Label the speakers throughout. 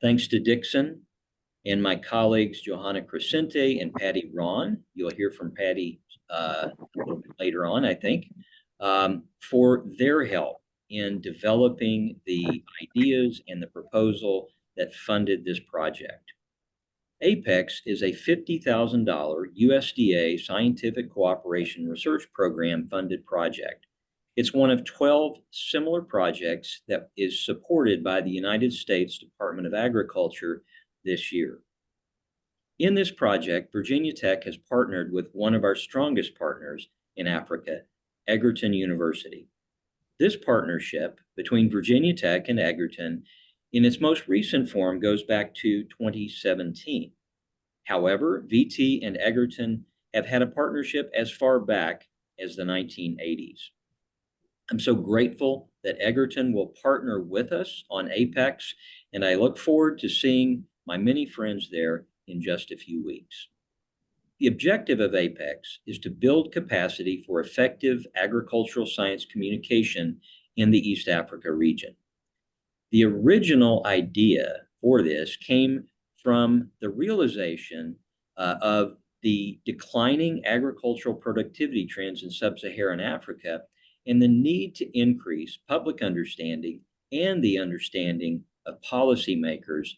Speaker 1: Thanks to Dixon and my colleagues, Johanna Crescente and Patty Ron. You'll hear from Patty a little bit later on, I think, for their help in developing the ideas and the proposal that funded this project. APECS is a $50,000 USDA Scientific Cooperation Research Program funded project. It's one of 12 similar projects that is supported by the United States Department of Agriculture this year. In this project, Virginia Tech has partnered with one of our strongest partners in Africa, Egerton University. This partnership between Virginia Tech and Egerton in its most recent form goes back to 2017. However, VT and Egerton have had a partnership as far back as the 1980s. I'm so grateful that Egerton will partner with us on APECS, and I look forward to seeing my many friends there in just a few weeks. The objective of APECS is to build capacity for effective agricultural science communication in the East Africa region. The original idea for this came from the realization of the declining agricultural productivity trends in sub-Saharan Africa and the need to increase public understanding and the understanding of policymakers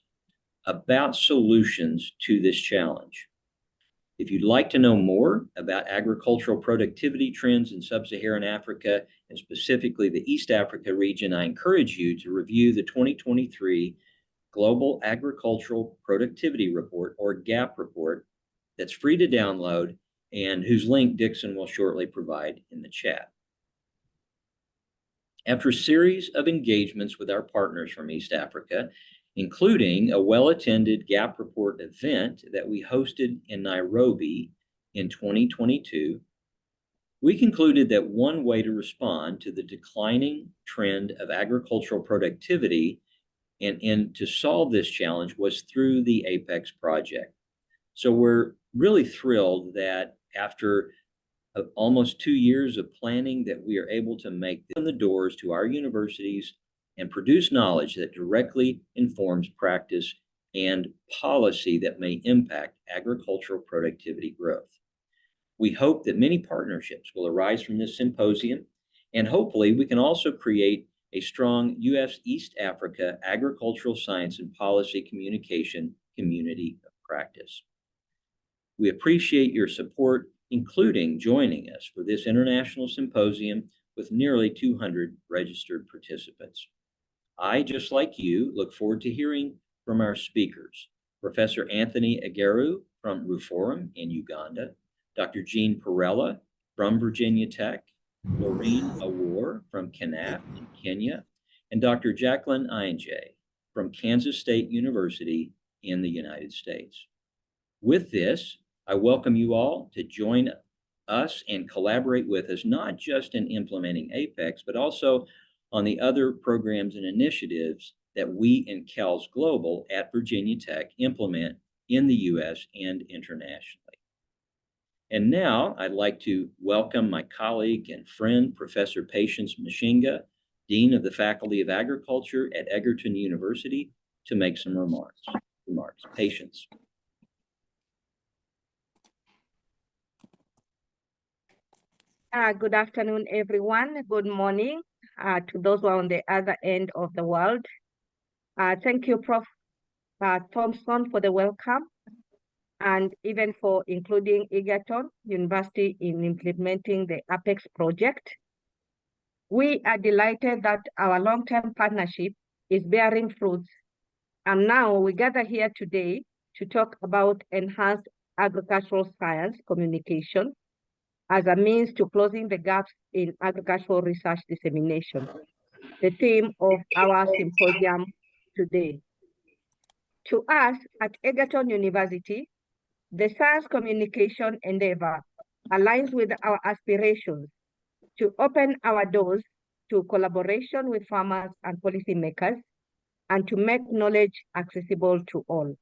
Speaker 1: about solutions to this challenge. If you'd like to know more about agricultural productivity trends in sub-Saharan Africa, and specifically the East Africa region, I encourage you to review the 2023 Global Agricultural Productivity Report, or GAP report, that's free to download and whose link Dixon will shortly provide in the chat. After a series of engagements with our partners from East Africa, including a well-attended GAP report event that we hosted in Nairobi in 2022, we concluded that one way to respond to the declining trend of agricultural productivity and to solve this challenge was through the APECS project. So we're really thrilled that after almost 2 years of planning that we are able to make the doors to our universities and produce knowledge that directly informs practice and policy that may impact agricultural productivity growth. We hope that many partnerships will arise from this symposium, and hopefully we can also create a strong U.S. East Africa agricultural science and policy communication community of practice. We appreciate your support, including joining us for this international symposium with nearly 200 registered participants. I, just like you, look forward to hearing from our speakers, Professor Anthony Ageru from Ruforum in Uganda, Dr. Jean Perella from Virginia Tech, Maureen Awar from Kenaf in Kenya, and Dr. Jacqueline Ainjay from Kansas State University in the United States. With this, I welcome you all to join us and collaborate with us, not just in implementing APECS, but also on the other programs and initiatives that we in CALS Global at Virginia Tech implement in the U.S. and internationally. And now I'd like to welcome my colleague and friend, Professor Patience Mashinga, Dean of the Faculty of Agriculture at Egerton University, to make some remarks. Patience.
Speaker 2: Good afternoon, everyone. Good morning to those who are on the other end of the world. Thank you, Prof. Thompson, for the welcome, and even for including Egerton University in implementing the APECS project. We are delighted that our long-term partnership is bearing fruits, and now we gather here today to talk about enhanced agricultural science communication as a means to closing the gaps in agricultural research dissemination, the theme of our symposium today. To us at Egerton University, the science communication endeavor aligns with our aspirations to open our doors to collaboration with farmers and policymakers and to make knowledge accessible to all.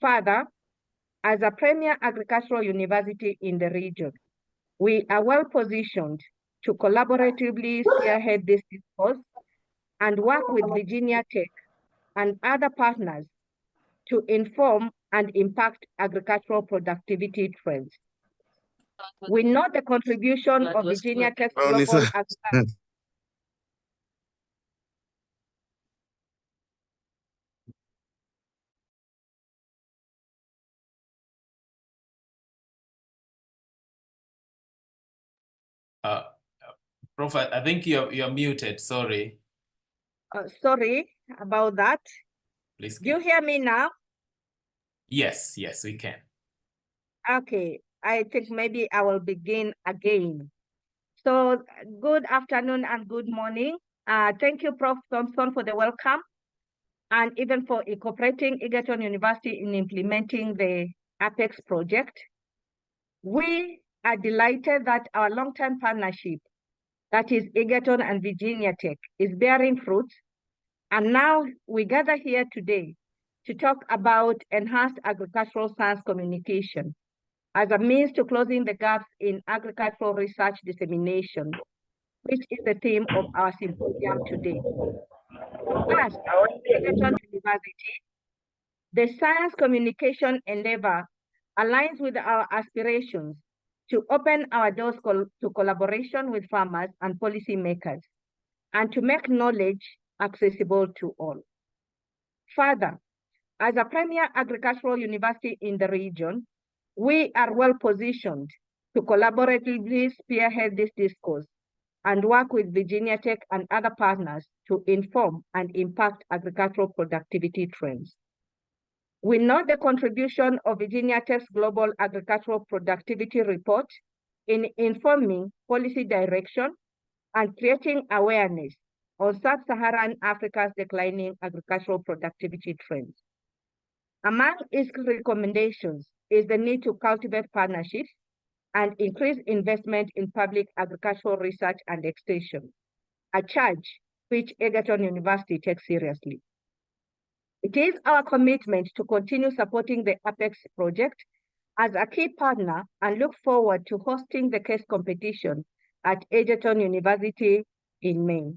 Speaker 2: Further, as a premier agricultural university in the region, we are well positioned to collaboratively spearhead this discourse and work with Virginia Tech and other partners to inform and impact agricultural productivity trends. We note the contribution of Virginia Tech's global agriculture.
Speaker 3: Prof, I think you're muted. Sorry.
Speaker 2: Sorry about that.
Speaker 3: Please.
Speaker 2: Do you hear me now?
Speaker 3: Yes, we can.
Speaker 2: Okay, I think maybe I will begin again. So good afternoon and good morning. Thank you, Prof. Thompson, for the welcome and even for incorporating Egerton University in implementing the APECS project. We are delighted that our long-term partnership, that is Egerton and Virginia Tech, is bearing fruit. And now we gather here today to talk about enhanced agricultural science communication as a means to closing the gaps in agricultural research dissemination, which is the theme of our symposium today. For us, Egerton University, the science communication endeavor aligns with our aspirations to open our doors to collaboration with farmers and policymakers and to make knowledge accessible to all. Further, as a premier agricultural university in the region, we are well positioned to collaboratively spearhead this discourse and work with Virginia Tech and other partners to inform and impact agricultural productivity trends. We note the contribution of Virginia Tech's Global Agricultural Productivity Report in informing policy direction and creating awareness on sub-Saharan Africa's declining agricultural productivity trends. Among its recommendations is the need to cultivate partnerships and increase investment in public agricultural research and extension, a charge which Egerton University takes seriously. It is our commitment to continue supporting the APECS project as a key partner and look forward to hosting the case competition at Egerton University in May.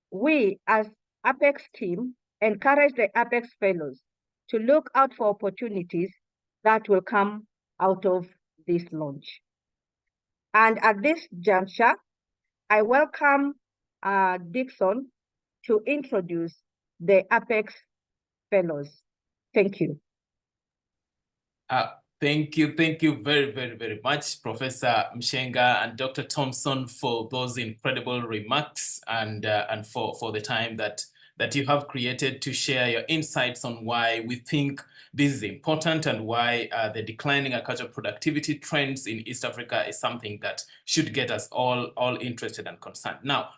Speaker 2: We, as APECS team, encourage the APECS fellows to look out for opportunities that will come out of this launch. And at this juncture, I welcome Dixon to introduce the APECS fellows. Thank you.
Speaker 3: Thank you very much, Professor Mshenga and Dr. Thompson, for those incredible remarks and for the time that you have created to share your insights on why we think this is important and why the declining agricultural productivity trends in East Africa is something that should get us all interested and concerned. Now,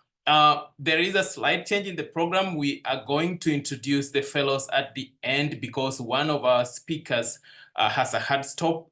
Speaker 3: there is a slight change in the program. We are going to introduce the fellows at the end because one of our speakers has a hard stop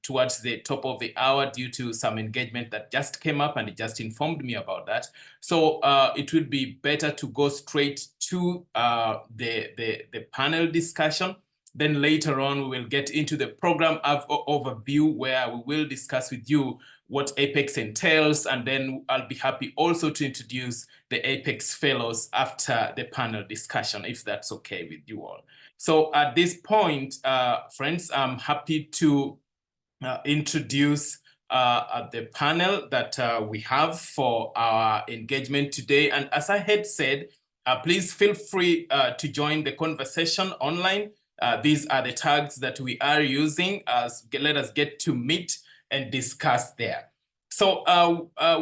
Speaker 3: towards the top of the hour due to some engagement that just came up, and it just informed me about that. So it would be better to go straight to the panel discussion. Then later on, we will get into the program overview where we will discuss with you what APECS entails, and then I'll be happy also to introduce the APECS fellows after the panel discussion, if that's okay with you all. So at this point, friends, I'm happy to introduce the panel that we have for our engagement today. And as I had said, please feel free to join the conversation online. These are the tags that we are using. Let us get to meet and discuss there. So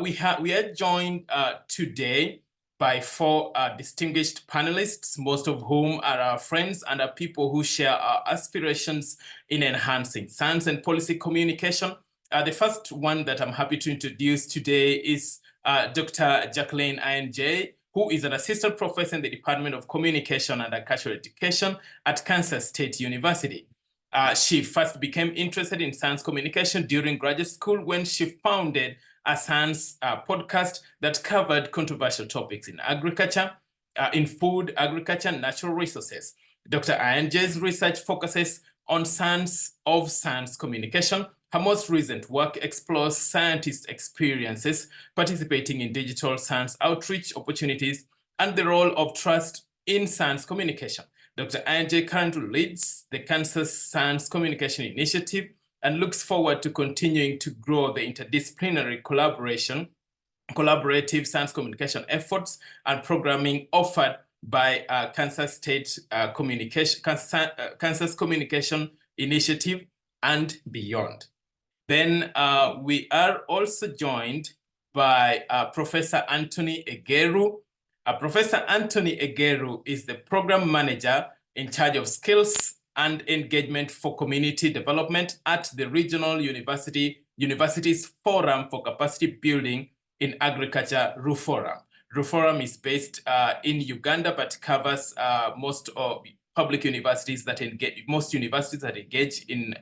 Speaker 3: we are joined today by 4 distinguished panelists, most of whom are our friends and are people who share our aspirations in enhancing science and policy communication. The first one that I'm happy to introduce today is Dr. Jacqueline INJ, who is an assistant professor in the Department of Communication and Agricultural Education at Kansas State University. She first became interested in science communication during graduate school when she founded a science podcast that covered controversial topics in agriculture, in food, agriculture, and natural resources. Dr. INJ's research focuses on science communication. Her most recent work explores scientists' experiences participating in digital science outreach opportunities and the role of trust in science communication. Dr. INJ currently leads the Kansas Science Communication Initiative and looks forward to continuing to grow the interdisciplinary collaborative science communication efforts and programming offered by Kansas State Kansas Communication Initiative and beyond. Then we are also joined by Professor Anthony Egeru. Professor Anthony Egeru is the program manager in charge of skills and engagement for community development at the Regional Universities Forum for Capacity Building in Agriculture, RUFORUM. RUFORUM is based in Uganda, but covers most universities that engage in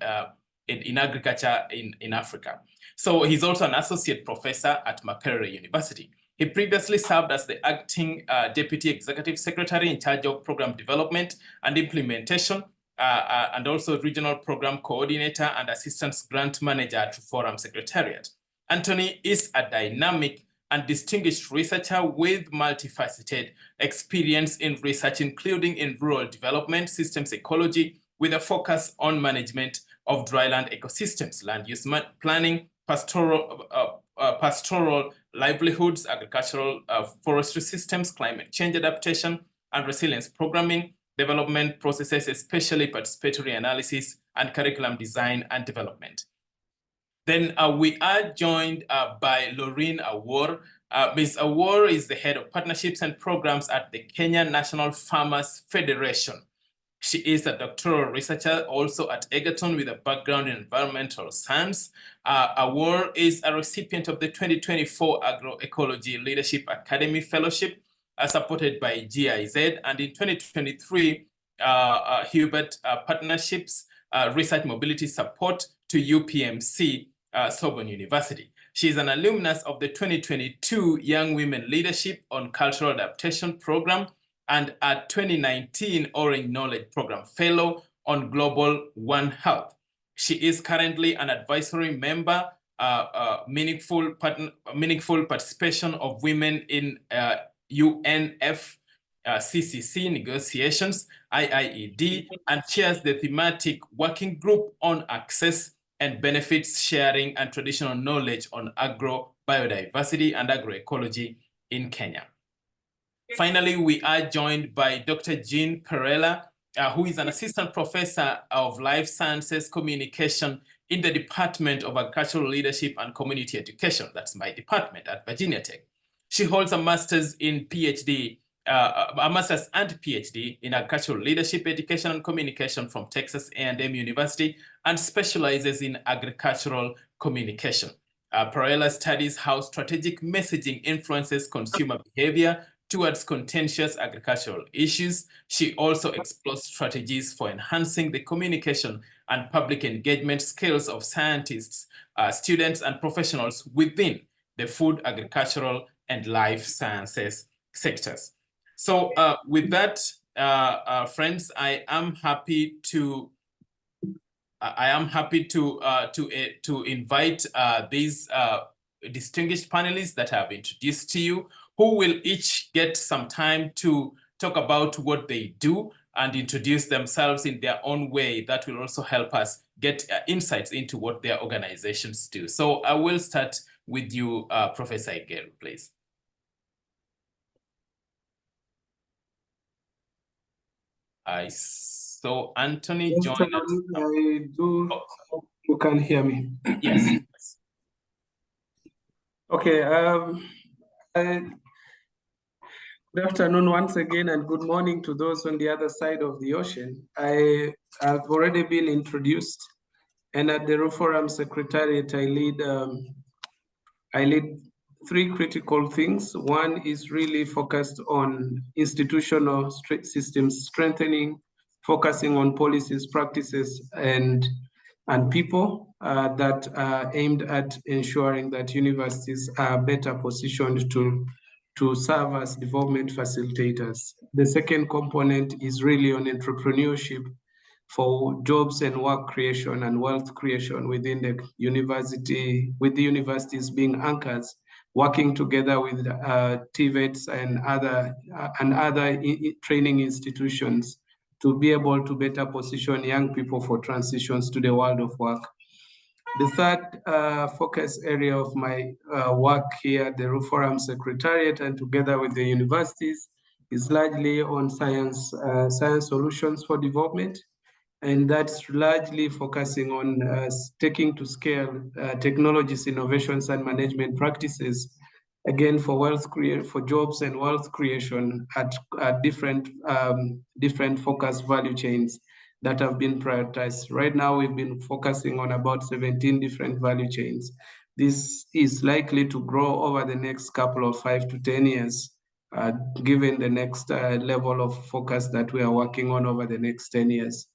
Speaker 3: agriculture in Africa. So he's also an associate professor at Makerere University. He previously served as the acting deputy executive secretary in charge of program development and implementation, and also regional program coordinator and assistant grant manager at RUFORUM Secretariat. Anthony is a dynamic and distinguished researcher with multifaceted experience in research, including in rural development, systems ecology, with a focus on management of dryland ecosystems, land use planning, pastoral livelihoods, agricultural forestry systems, climate change adaptation, and resilience programming, development processes, especially participatory analysis, and curriculum design and development. Then we are joined by Laureen Awor. Ms. Awor is the head of partnerships and programs at the Kenya National Farmers Federation. She is a doctoral researcher also at Egerton with a background in environmental science. Awor is a recipient of the 2024 Agroecology Leadership Academy Fellowship, supported by GIZ, and in 2023, Hubert Partnerships Research Mobility Support to UPMC Sorbonne University. She is an alumnus of the 2022 Young Women Leadership on Cultural Adaptation Program and a 2019 Orange Knowledge Program Fellow on Global One Health. She is currently an advisory member, meaningful participation of women in UNFCCC negotiations, IIED, and chairs the thematic working group on access and benefits sharing and traditional knowledge on agro-biodiversity and agroecology in Kenya. Finally, we are joined by Dr. Jean Perella, who is an assistant professor of life sciences communication in the Department of Agricultural Leadership and Community Education. That's my department at Virginia Tech. She holds a master's and PhD in agricultural leadership, education, and communication from Texas A&M University and specializes in agricultural communication. Perella studies how strategic messaging influences consumer behavior towards contentious agricultural issues. She also explores strategies for enhancing the communication and public engagement skills of scientists, students, and professionals within the food, agricultural, and life sciences sectors. So with that, friends, I am happy to invite these distinguished panelists that I have introduced to you, who will each get some time to talk about what they do and introduce themselves in their own way. That will also help us get insights into what their organizations do. So I will start with you, Professor Egeru, please. I saw Anthony join us.
Speaker 4: I do. Oh. You can hear me.
Speaker 3: Yes.
Speaker 4: Okay. Good afternoon once again, and good morning to those on the other side of the ocean. I have already been introduced, and at the RUFORUM Secretariat, I lead three critical things. One is really focused on institutional systems strengthening, focusing on policies, practices, and people that are aimed at ensuring that universities are better positioned to serve as development facilitators. The second component is really on entrepreneurship for jobs and work creation and wealth creation within the university, with the universities being anchors working together with TVETs and other training institutions to be able to better position young people for transitions to the world of work. The third focus area of my work here at the Roof Forum Secretariat and together with the universities is largely on science solutions for development. And that's largely focusing on taking to scale technologies, innovations, and management practices, again, for for jobs and wealth creation at different focus value chains that have been prioritized. Right now, we've been focusing on about 17 different value chains. This is likely to grow over the next couple of 5 to 10 years, given the next level of focus that we are working on over the next 10 years.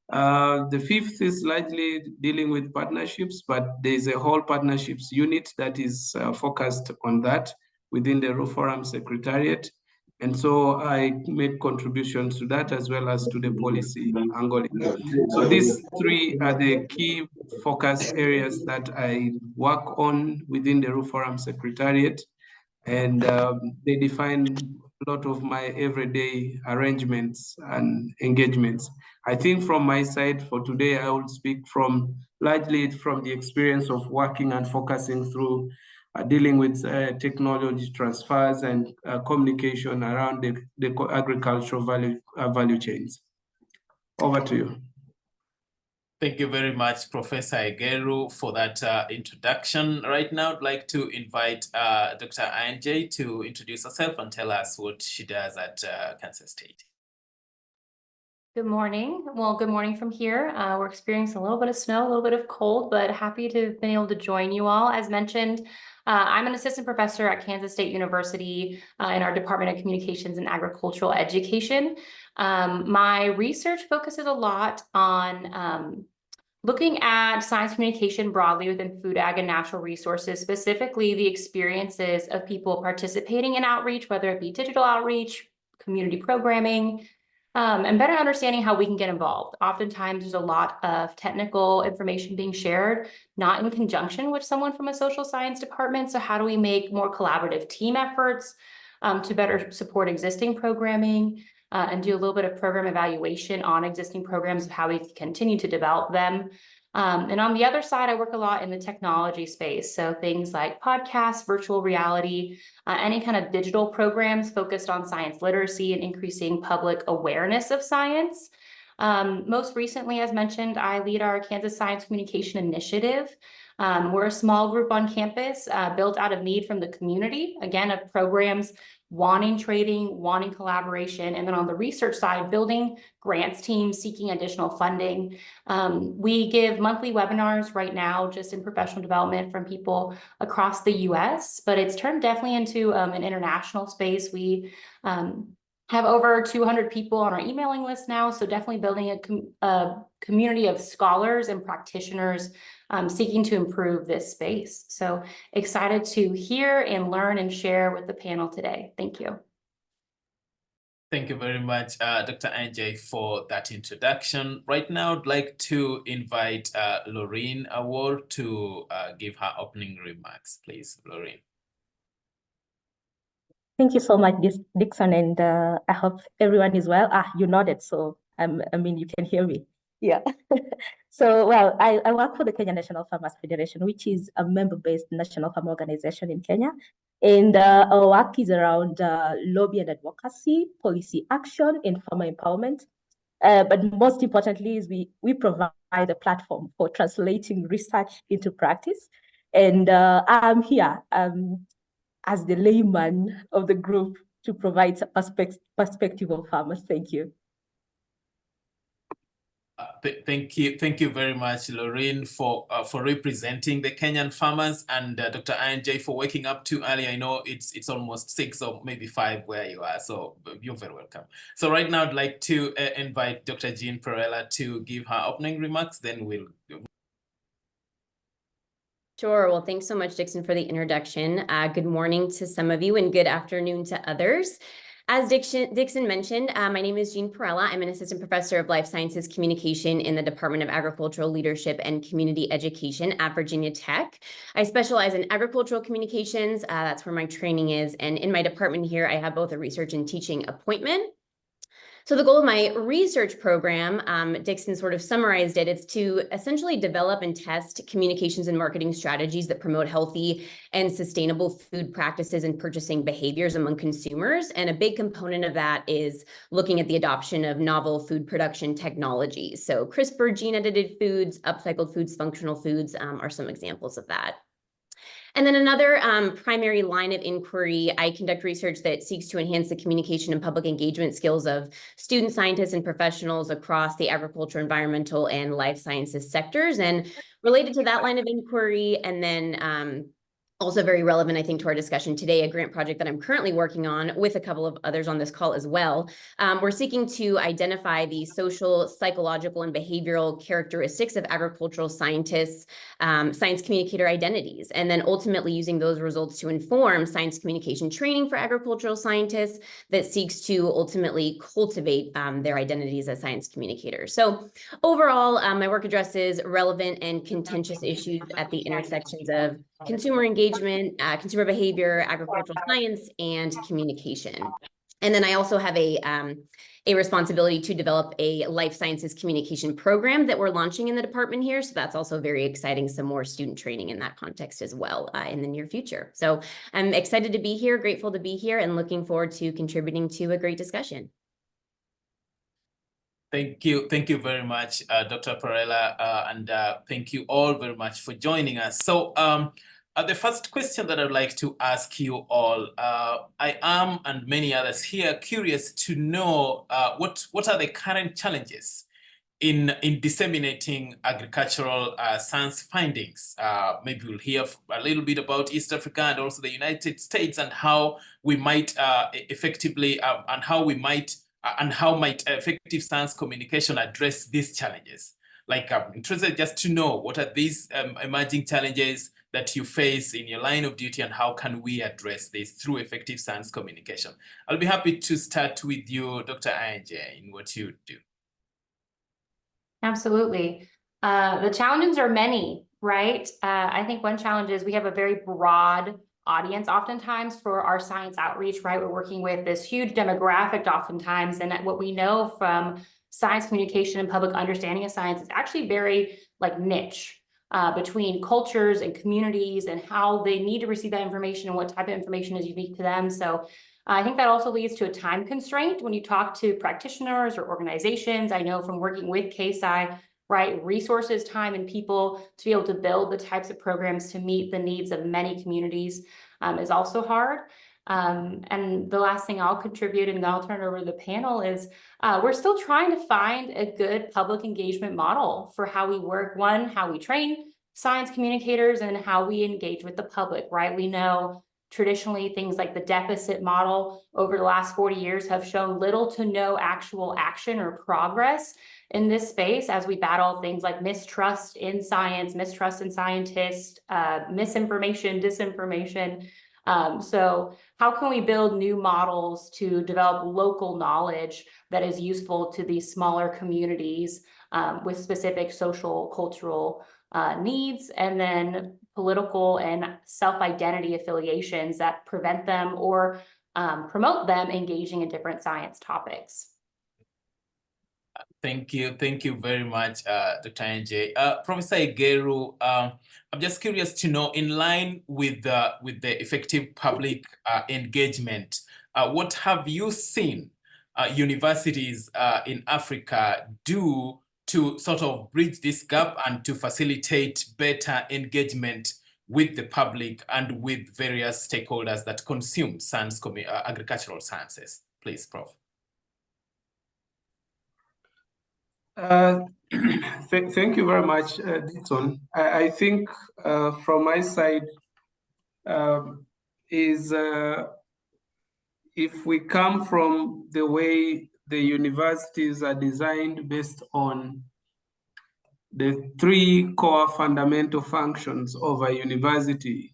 Speaker 4: The fifth is largely dealing with partnerships, but there's a whole partnerships unit that is focused on that within the Roof Forum Secretariat. And so I made contributions to that as well as to the policy angle. So these three are the key focus areas that I work on within the Roof Forum Secretariat. And they define a lot of my everyday arrangements and engagements. I think from my side for today, I will speak largely from the experience of working and focusing through dealing with technology transfers and communication around the agricultural value chains. Over to you.
Speaker 3: Thank you very much, Professor Egeru, for that introduction. Right now, I'd like to invite Dr. Anjay to introduce herself and tell us what she does at Kansas State.
Speaker 5: Good morning. Well, good morning from here. We're experiencing a little bit of snow, a little bit of cold, but happy to have been able to join you all. As mentioned, I'm an assistant professor at Kansas State University in our Department of Communications and Agricultural Education. My research focuses a lot on looking at science communication broadly within food, ag, and natural resources, specifically the experiences of people participating in outreach, whether it be digital outreach, community programming, and better understanding how we can get involved. Oftentimes, there's a lot of technical information being shared, not in conjunction with someone from a social science department. So how do we make more collaborative team efforts to better support existing programming and do a little bit of program evaluation on existing programs of how we continue to develop them. And on the other side, I work a lot in the technology space. So things like podcasts, virtual reality, any kind of digital programs focused on science literacy and increasing public awareness of science. Most recently, as mentioned, I lead our Kansas Science Communication Initiative. We're a small group on campus built out of need from the community, again, of programs wanting trading, wanting collaboration, and then on the research side, building grants teams, seeking additional funding. We give monthly webinars right now just in professional development from people across the US, but it's turned definitely into an international space. We have over 200 people on our emailing list now, so definitely building a community of scholars and practitioners seeking to improve this space. So excited to hear and learn and share with the panel today. Thank you.
Speaker 3: Thank you very much, Dr. Anjay, for that introduction. Right now, I'd like to invite Lorraine Award to give her opening remarks. Please, Lorraine.
Speaker 6: Thank you so much, Dixon, and I hope everyone is well. You nodded, so I mean, you can hear me. Yeah. So, well, I work for the Kenya National Farmers Federation, which is a member-based national farm organization in Kenya. And our work is around lobby and advocacy, policy action, and farmer empowerment. But most importantly is we provide a platform for translating research into practice. And I'm here as the layman of the group to provide a perspective of farmers. Thank you.
Speaker 3: Thank you very much, Lorraine, for representing the Kenyan farmers, and Dr. Anjay for waking up too early. I know it's almost 6 or maybe 5 where you are, so you're very welcome. So right now, I'd like to invite Dr. Jean Perella to give her opening remarks. Then we'll.
Speaker 7: Sure. Well, thanks so much, Dixon, for the introduction. Good morning to some of you and good afternoon to others. As Dixon mentioned, my name is Jean Perella. I'm an assistant professor of life sciences communication in the Department of Agricultural Leadership and Community Education at Virginia Tech. I specialize in agricultural communications. That's where my training is. And in my department here, I have both a research and teaching appointment. So the goal of my research program, Dixon sort of summarized it, it's to essentially develop and test communications and marketing strategies that promote healthy and sustainable food practices and purchasing behaviors among consumers. And a big component of that is looking at the adoption of novel food production technologies. So CRISPR gene-edited foods, upcycled foods, functional foods are some examples of that. And then another primary line of inquiry, I conduct research that seeks to enhance the communication and public engagement skills of student scientists and professionals across the agriculture, environmental, and life sciences sectors. And related to that line of inquiry, and then also very relevant, I think, to our discussion today, a grant project that I'm currently working on with a couple of others on this call as well. We're seeking to identify the social, psychological, and behavioral characteristics of agricultural scientists, science communicator identities, and then ultimately using those results to inform science communication training for agricultural scientists that seeks to ultimately cultivate their identities as science communicators. So overall, my work addresses relevant and contentious issues at the intersections of consumer engagement, consumer behavior, agricultural science, and communication. And then I also have a responsibility to develop a life sciences communication program that we're launching in the department here. So that's also very exciting, some more student training in that context as well in the near future. So I'm excited to be here, grateful to be here, and looking forward to contributing to a great discussion.
Speaker 3: Thank you very much, Dr. Perella, and thank you all very much for joining us. So the first question that I'd like to ask you all, I am, and many others here, curious to know what are the current challenges in disseminating agricultural science findings. Maybe we'll hear a little bit about East Africa and also the United States, and how we might effectively, and how might effective science communication address these challenges. Like, I'm interested just to know, what are these emerging challenges that you face in your line of duty, and how can we address this through effective science communication? I'll be happy to start with you, Dr. Ange, in what you do.
Speaker 5: Absolutely. The challenges are many, right? I think one challenge is we have a very broad audience oftentimes for our science outreach, right? We're working with this huge demographic oftentimes, and what we know from science communication and public understanding of science is actually very like niche between cultures and communities and how they need to receive that information and what type of information is unique to them. So I think that also leads to a time constraint when you talk to practitioners or organizations. I know from working with CASI, right, resources, time, and people to be able to build the types of programs to meet the needs of many communities is also hard. And the last thing I'll contribute, and then I'll turn it over to the panel, is we're still trying to find a good public engagement model for how we work. One, how we train science communicators and how we engage with the public, right? We know traditionally things like the deficit model over the last 40 years have shown little to no actual action or progress in this space as we battle things like mistrust in science, mistrust in scientists, misinformation, disinformation. So how can we build new models to develop local knowledge that is useful to these smaller communities with specific social, cultural needs, and then political and self-identity affiliations that prevent them or promote them engaging in different science topics?
Speaker 3: Thank you very much, Dr. Ange. Professor Igeru, I'm just curious to know, in line with the effective public engagement, what have you seen universities in Africa do to sort of bridge this gap and to facilitate better engagement with the public and with various stakeholders that consume science, agricultural sciences? Please, Prof.
Speaker 4: Thank you very much, Dixon. I think from my side is if we come from the way the universities are designed based on the three core fundamental functions of a university,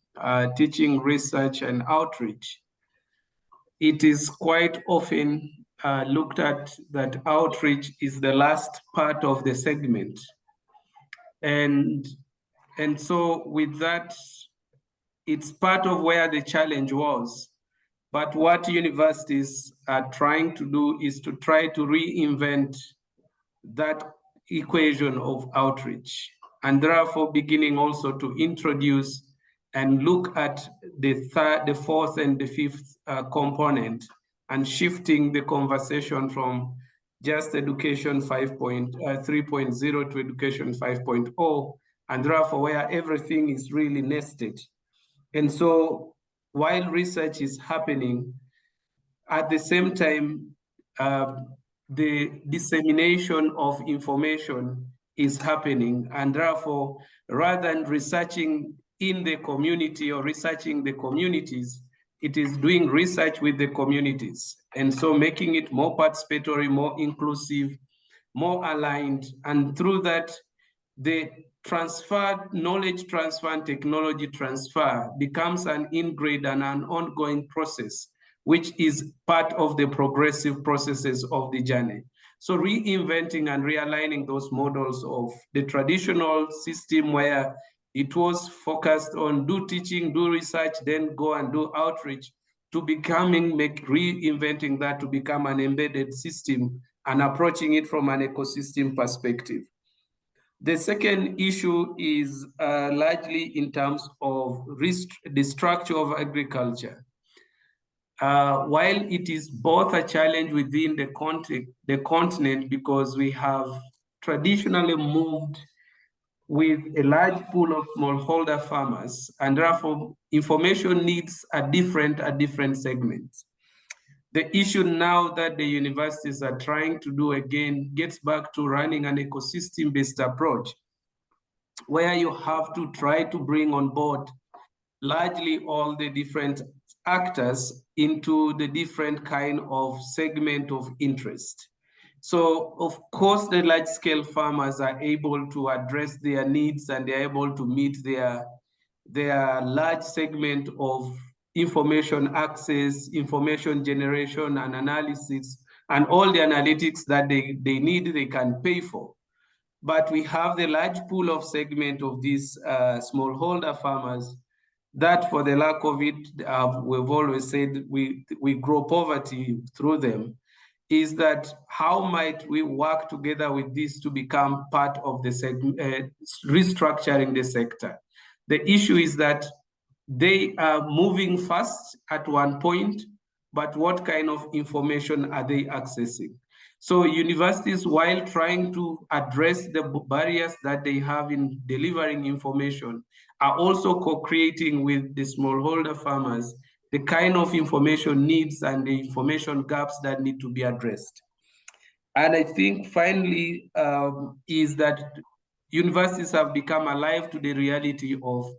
Speaker 4: teaching, research, and outreach. it is quite often looked at that outreach is the last part of the segment. And so with that, it's part of where the challenge was. But what universities are trying to do is to try to reinvent that equation of outreach, and therefore beginning also to introduce and look at the fourth and the fifth component, and shifting the conversation from just education 3.0 to education 5.0, and therefore where everything is really nested. And so while research is happening, at the same time, the dissemination of information is happening. And therefore, rather than researching in the community or researching the communities, it is doing research with the communities. And so making it more participatory, more inclusive, more aligned. And through that, the knowledge transfer and technology transfer becomes an in-grade and an ongoing process, which is part of the progressive processes of the journey. So reinventing and realigning those models of the traditional system where it was focused on do teaching, do research, then go and do outreach, to reinventing that to become an embedded system and approaching it from an ecosystem perspective. The second issue is largely in terms of the structure of agriculture. While it is both a challenge within the continent, because we have traditionally moved with a large pool of smallholder farmers, and therefore information needs are different at different segments. The issue now that the universities are trying to do again gets back to running an ecosystem-based approach, where you have to try to bring on board largely all the different actors into the different kind of segment of interest. So of course, the large-scale farmers are able to address their needs, and they're able to meet their large segment of information access, information generation and analysis, and all the analytics that they need, they can pay for. But we have the large pool of segment of these smallholder farmers that, for the lack of it, we've always said we grow poverty through them. Is that how might we work together with this to become part of the restructuring the sector? The issue is that they are moving fast at one point, but what kind of information are they accessing? So universities, while trying to address the barriers that they have in delivering information, are also co-creating with the smallholder farmers the kind of information needs and the information gaps that need to be addressed. And I think finally is that universities have become alive to the reality of,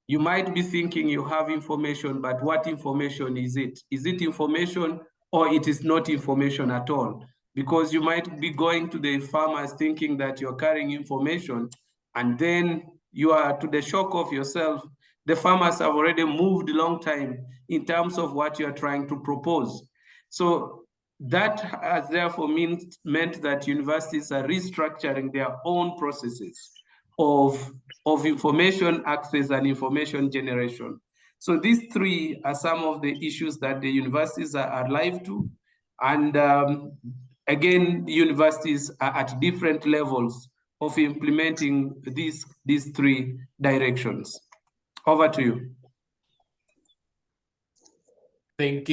Speaker 4: you might be thinking you have information, but what information is it? Is it information, or it is not information at all? Because you might be going to the farmers thinking that you're carrying information, and then you are, to the shock of yourself, the farmers have already moved a long time in terms of what you are trying to propose. So that has therefore meant that universities are restructuring their own processes of information access and information generation. So these three are some of the issues that the universities are alive to. And again, the universities are at different levels of implementing these three directions. Over to you.
Speaker 3: Thank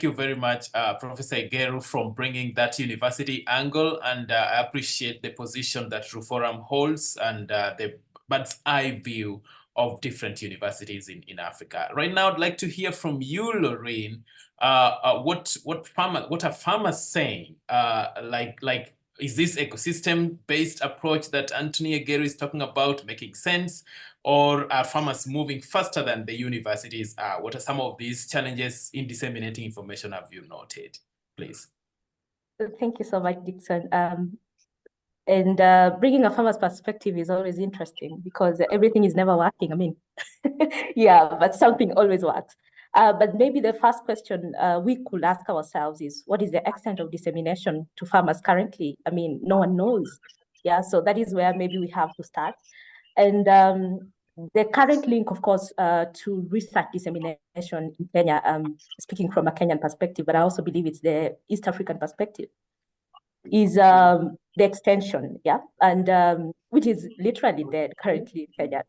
Speaker 3: you very much, Professor Igeru, for bringing that university angle, and I appreciate the position that RUFORUM holds and the bird's eye view of different universities in Africa. Right now, I'd like to hear from you, Lorraine. What are farmers saying? Like, is this ecosystem-based approach that Anthony Igeru is talking about making sense? Or are farmers moving faster than the universities are? What are some of these challenges in disseminating information have you noted, please?
Speaker 6: Thank you so much, Dixon. And bringing a farmer's perspective is always interesting, because everything is never working. I mean, yeah, but something always works. But maybe the first question we could ask ourselves is, what is the extent of dissemination to farmers currently? I mean, no one knows. Yeah, so that is where maybe we have to start. And the current link, of course, to research dissemination in Kenya, speaking from a Kenyan perspective, but I also believe it's the East African perspective, is the extension, yeah, and which is literally dead currently in Kenya.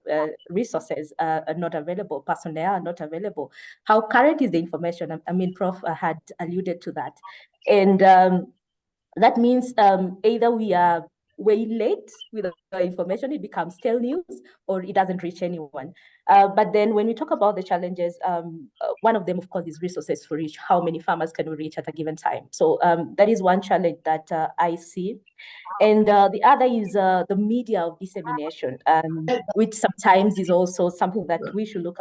Speaker 6: Resources are not available, personnel are not available. How current is the information? I mean, Prof had alluded to that. And that means either we are way late with the information, it becomes stale news, or it doesn't reach anyone. But then when we talk about the challenges, one of them, of course, is resources for reach. How many farmers can we reach at a given time? So that is one challenge that I see. And the other is the media of dissemination, which sometimes is also something that we should look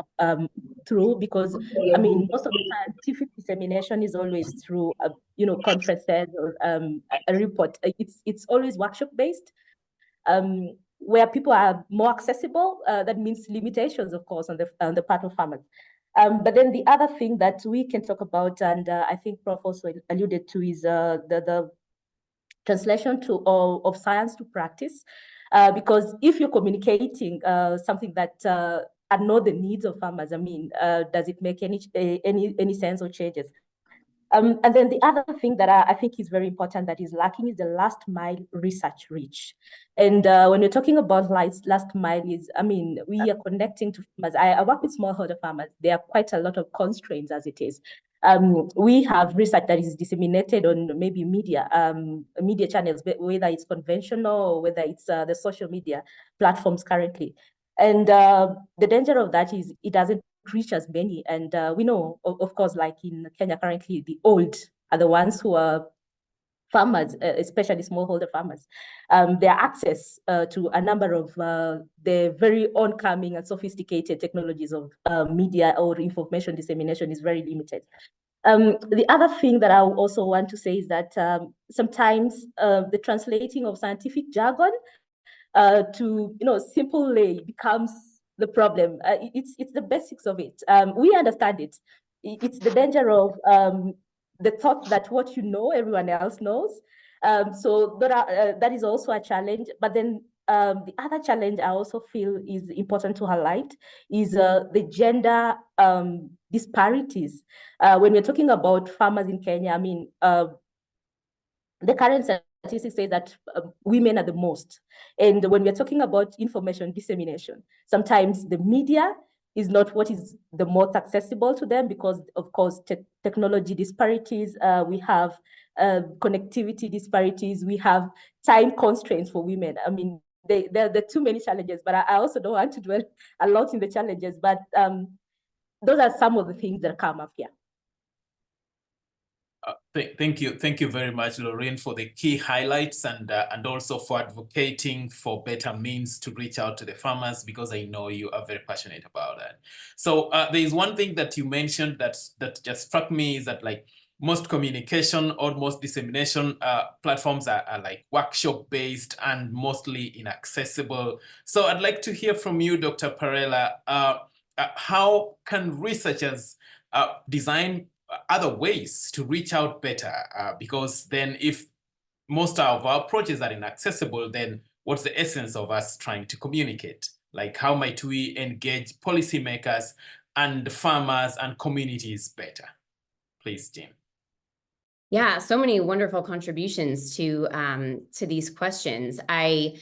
Speaker 6: through, because I mean, most of the scientific dissemination is always through, conferences or a report. It's always workshop based, where people are more accessible. That means limitations, of course, on the part of farmers. But then the other thing that we can talk about, and I think Prof also alluded to, is the translation of science to practice, because if you're communicating something that are not the needs of farmers, I mean, does it make any sense or changes? And then the other thing that I think is very important that is lacking is the last mile research reach. And when we're talking about last mile is, I mean, we are connecting to farmers. I work with smallholder farmers. There are quite a lot of constraints as it is. We have research that is disseminated on maybe media channels, whether it's conventional or whether it's the social media platforms currently. And the danger of that is it doesn't reach as many. And we know, of course, like in Kenya currently, the old are the ones who are farmers, especially smallholder farmers. Their access to a number of the very oncoming and sophisticated technologies of media or information dissemination is very limited. The other thing that I also want to say is that sometimes the translating of scientific jargon to simple lay becomes the problem. It's the basics of it. We understand it. It's the danger of the thought that what you know, everyone else knows. So that is also a challenge. But then the other challenge I also feel is important to highlight is the gender disparities. When we're talking about farmers in Kenya, I mean, the current statistics say that women are the most. And when we're talking about information dissemination, sometimes the media is not what is the most accessible to them because, of course, technology disparities, we have connectivity disparities, we have time constraints for women. I mean, there are too many challenges, but I also don't want to dwell a lot in the challenges, but those are some of the things that come up here.
Speaker 3: Thank you very much, Lorraine, for the key highlights and also for advocating for better means to reach out to the farmers, because I know you are very passionate about that. So there is one thing that you mentioned that just struck me, is that like most communication or most dissemination platforms are like workshop based and mostly inaccessible. So I'd like to hear from you, Dr. Parella. How can researchers design other ways to reach out better? Because then if most of our approaches are inaccessible, then what's the essence of us trying to communicate? Like, how might we engage policymakers and farmers and communities better? Please, Jean.
Speaker 7: Yeah, so many wonderful contributions to these questions. I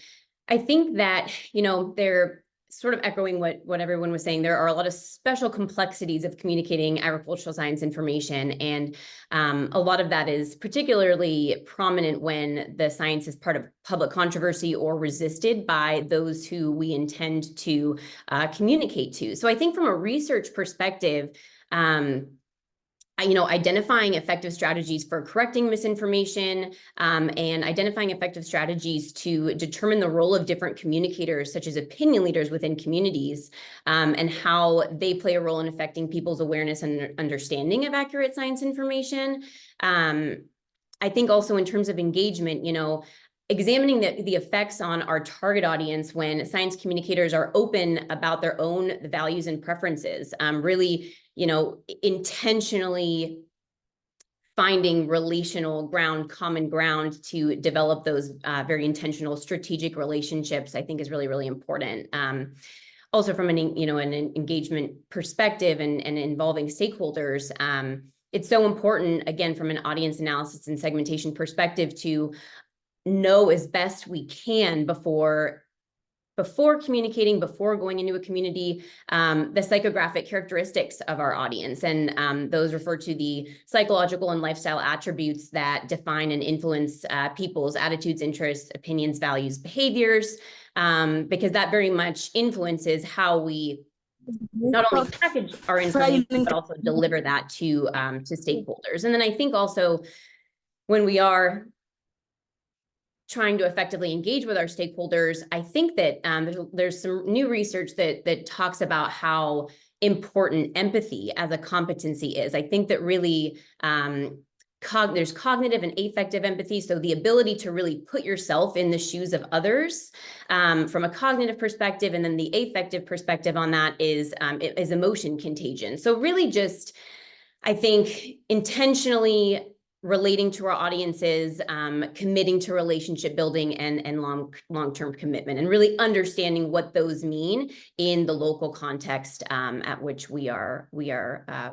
Speaker 7: think that, they're sort of echoing what everyone was saying. There are a lot of special complexities of communicating agricultural science information. And a lot of that is particularly prominent when the science is part of public controversy or resisted by those who we intend to communicate to. So I think from a research perspective, identifying effective strategies for correcting misinformation and identifying effective strategies to determine the role of different communicators, such as opinion leaders within communities, and how they play a role in affecting people's awareness and understanding of accurate science information. I think also in terms of engagement, examining the effects on our target audience when science communicators are open about their own values and preferences, really intentionally finding relational ground, common ground to develop those very intentional strategic relationships, I think is really, really important. Also from an engagement perspective and involving stakeholders, it's so important, again, from an audience analysis and segmentation perspective, to know as best we can before communicating, before going into a community, the psychographic characteristics of our audience. And those refer to the psychological and lifestyle attributes that define and influence people's attitudes, interests, opinions, values, behaviors, because that very much influences how we not only package our information, but also deliver that to stakeholders. And then I think also when we are trying to effectively engage with our stakeholders, I think that there's some new research that talks about how important empathy as a competency is. I think that really there's cognitive and affective empathy. So the ability to really put yourself in the shoes of others from a cognitive perspective, and then the affective perspective on that is emotion contagion. So really just, I think, intentionally relating to our audiences, committing to relationship building and long-term commitment, and really understanding what those mean in the local context at which we are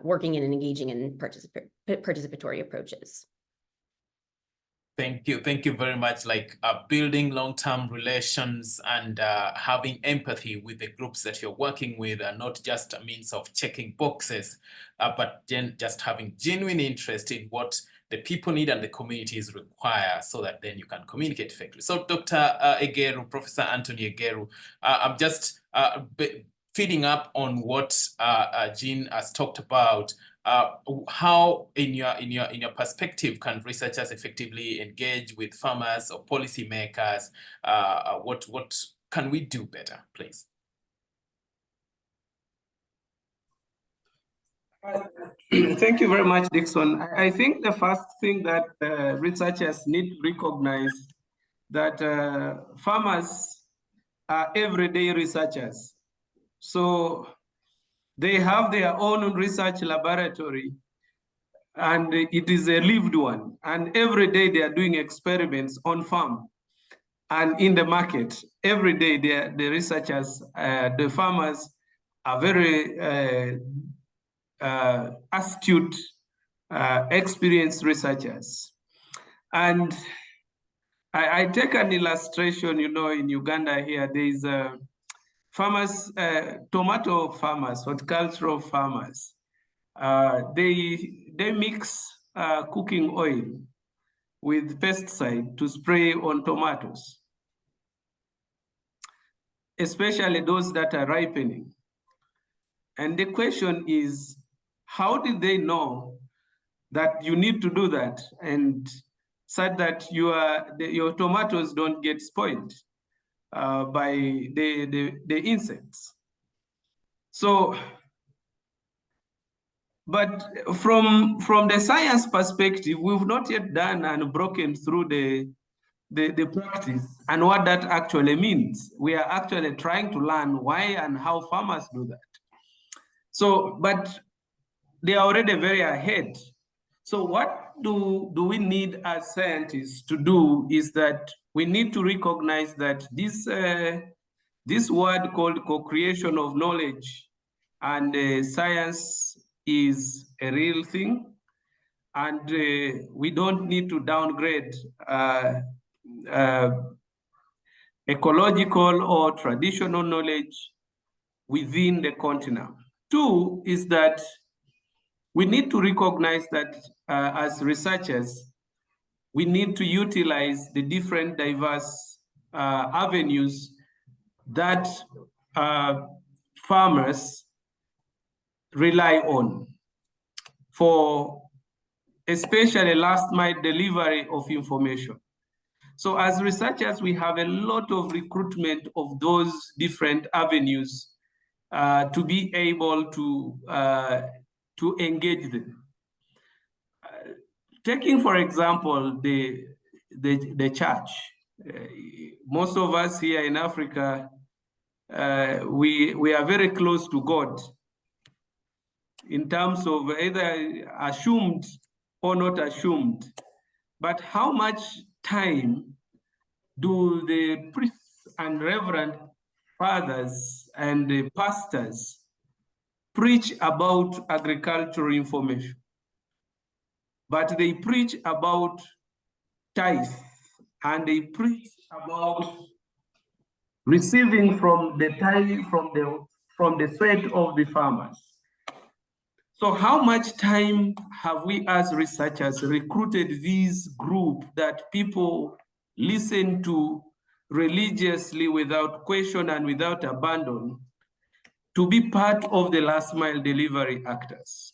Speaker 7: working in and engaging in participatory approaches.
Speaker 3: Thank you very much. Like building long-term relations and having empathy with the groups that you're working with are not just a means of checking boxes, but then just having genuine interest in what the people need and the communities require, so that then you can communicate effectively. So Dr. Egeru, Professor Anthony Egeru, I'm just feeding up on what Jean has talked about. How, in your perspective, can researchers effectively engage with farmers or policymakers? What can we do better, please?
Speaker 4: Thank you very much, Dixon. I think the first thing that researchers need to recognize that farmers are everyday researchers. So they have their own research laboratory, and it is a lived one. And every day they are doing experiments on farm and in the market. Every day the researchers, the farmers are very astute, experienced researchers. And I take an illustration, in Uganda here, there's farmers, tomato farmers, horticultural farmers. They mix cooking oil with pesticide to spray on tomatoes, especially those that are ripening. And the question is, how did they know that you need to do that, and such that your tomatoes don't get spoiled by the insects? So, but from the science perspective, we've not yet done and broken through the practice and what that actually means. We are actually trying to learn why and how farmers do that. So, but they are already very ahead. So what do we need as scientists to do is that we need to recognize that this word called co-creation of knowledge and science is a real thing, and we don't need to downgrade ecological or traditional knowledge within the continent. Two is that we need to recognize that as researchers, we need to utilize the different diverse avenues that farmers rely on for especially last mile delivery of information. So as researchers, we have a lot of recruitment of those different avenues to be able to engage them. Taking, for example, the church. Most of us here in Africa, we are very close to God. in terms of either assumed or not assumed, but how much time do the priests and reverend fathers and the pastors preach about agricultural information? But they preach about tithe, and they preach about receiving from the tithe from the sweat of the farmers. So how much time have we as researchers recruited this group that people listen to religiously without question and without abandon to be part of the last mile delivery actors?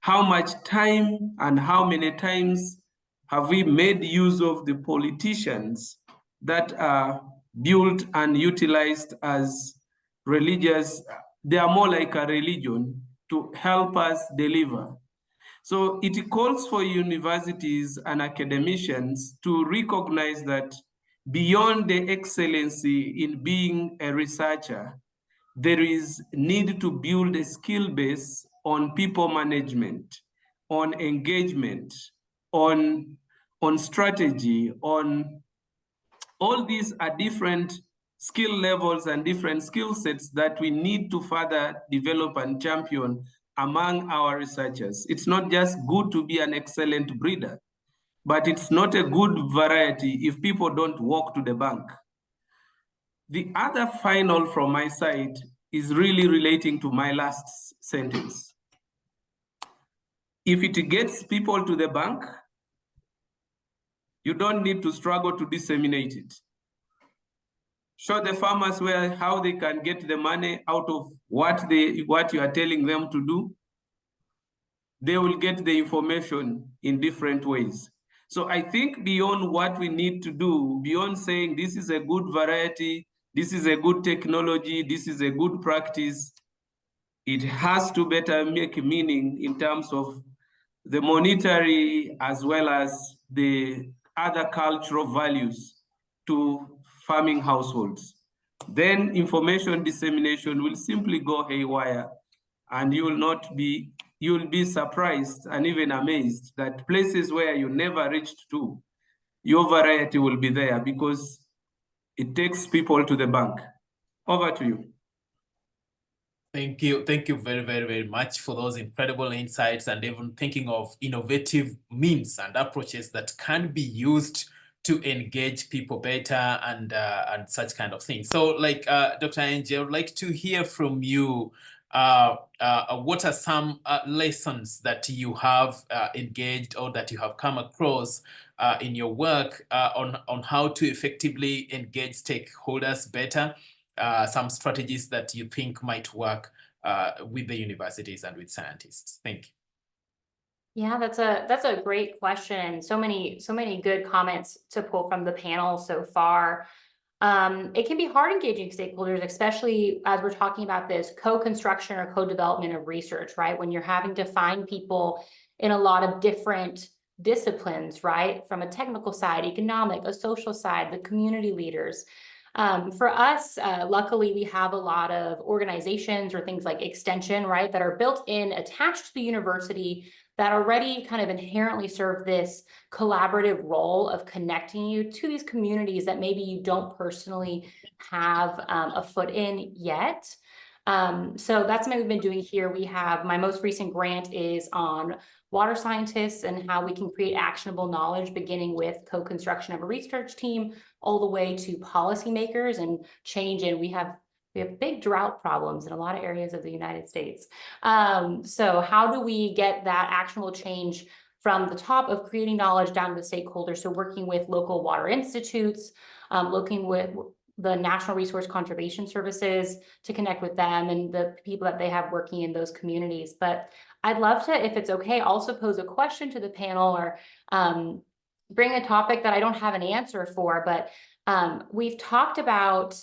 Speaker 4: How much time and how many times have we made use of the politicians that are built and utilized as religious? They are more like a religion to help us deliver. So it calls for universities and academicians to recognize that beyond the excellency in being a researcher, there is need to build a skill base on people management, on engagement, on strategy, on all these are different skill levels and different skill sets that we need to further develop and champion among our researchers. It's not just good to be an excellent breeder, but it's not a good variety if people don't walk to the bank. The other final from my side is really relating to my last sentence. If it gets people to the bank, you don't need to struggle to disseminate it. Show the farmers how they can get the money out of what you are telling them to do. They will get the information in different ways. So I think beyond what we need to do, beyond saying this is a good variety, this is a good technology, this is a good practice, it has to better make meaning in terms of the monetary as well as the other cultural values to farming households. Then information dissemination will simply go haywire, and you'll be surprised and even amazed that places where you never reached to, your variety will be there because it takes people to the bank. Over to you.
Speaker 3: Thank you very, very, very much for those incredible insights and even thinking of innovative means and approaches that can be used to engage people better and such kind of things. So like Dr. Angie, I would like to hear from you. What are some lessons that you have engaged or that you have come across in your work on how to effectively engage stakeholders better? Some strategies that you think might work with the universities and with scientists. Thank you.
Speaker 5: Yeah, that's a great question. So many good comments to pull from the panel so far. It can be hard engaging stakeholders, especially as we're talking about this co-construction or co-development of research, right? When you're having to find people in a lot of different disciplines, right? From a technical side, economic, a social side, the community leaders. For us, luckily, we have a lot of organizations or things like extension, right, that are built in, attached to the university that already kind of inherently serve this collaborative role of connecting you to these communities that maybe you don't personally have a foot in yet. So that's something we've been doing here. We have, my most recent grant is on water scientists and how we can create actionable knowledge, beginning with co-construction of a research team, all the way to policymakers and change. And we have big drought problems in a lot of areas of the United States. So how do we get that actionable change from the top of creating knowledge down to the stakeholders? So working with local water institutes, looking with the National Resource Conservation Services to connect with them and the people that they have working in those communities. But I'd love to, if it's okay, also pose a question to the panel or bring a topic that I don't have an answer for, but we've talked about,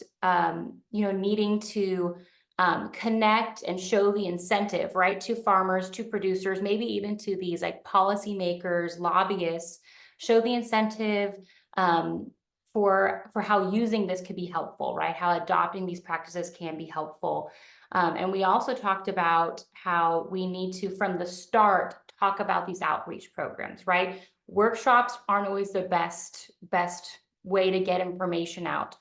Speaker 5: needing to connect and show the incentive, right, to farmers, to producers, maybe even to these like policymakers, lobbyists, show the incentive for how using this could be helpful, right? How adopting these practices can be helpful. And we also talked about how we need to, from the start, talk about these outreach programs, right? Workshops aren't always the best way to get information out.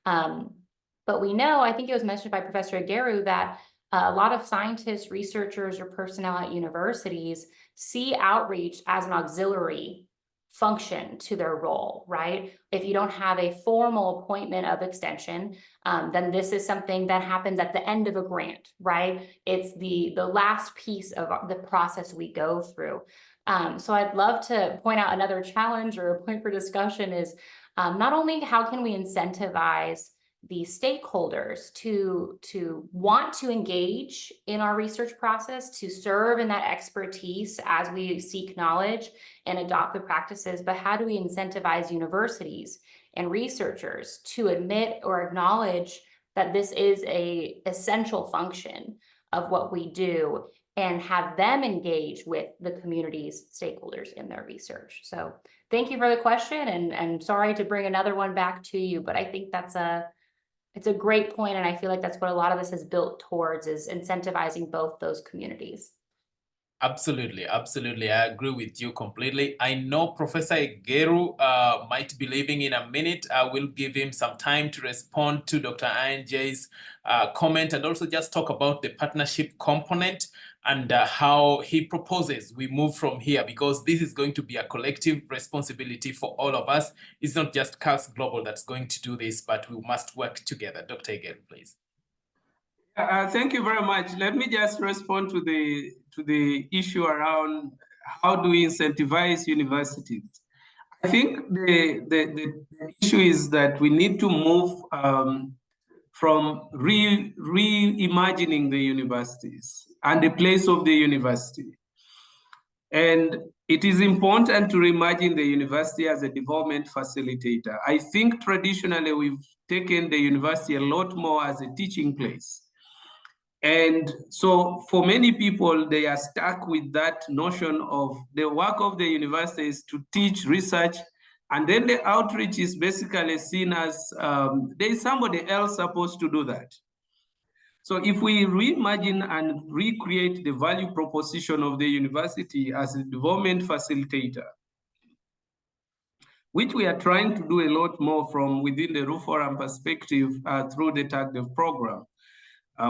Speaker 5: But we know, I think it was mentioned by Professor Aguero, that a lot of scientists, researchers, or personnel at universities see outreach as an auxiliary function to their role, right? If you don't have a formal appointment of extension, then this is something that happens at the end of a grant, right? It's the last piece of the process we go through. So I'd love to point out another challenge or a point for discussion is not only how can we incentivize the stakeholders to want to engage in our research process, to serve in that expertise as we seek knowledge and adopt the practices, but how do we incentivize universities and researchers to admit or acknowledge that this is an essential function of what we do, and have them engage with the community's stakeholders in their research. So thank you for the question, and sorry to bring another one back to you, but I think it's a great point, and I feel like that's what a lot of this is built towards, is incentivizing both those communities.
Speaker 3: Absolutely, absolutely. I agree with you completely. I know Professor Aguero might be leaving in a minute. I will give him some time to respond to Dr. Anjay's comment, and also just talk about the partnership component and how he proposes we move from here, because this is going to be a collective responsibility for all of us. It's not just CALS Global that's going to do this, but we must work together. Dr. Aguero, please.
Speaker 4: Thank you very much. Let me just respond to the issue around how do we incentivize universities. I think the issue is that we need to move from reimagining the universities and the place of the university. And it is important to reimagine the university as a development facilitator. I think traditionally we've taken the university a lot more as a teaching place. And so for many people, they are stuck with that notion of the work of the university is to teach, research, and then the outreach is basically seen as there is somebody else supposed to do that. So if we reimagine and recreate the value proposition of the university as a development facilitator, which we are trying to do a lot more from within the Roof Forum perspective through the TAGDEV program,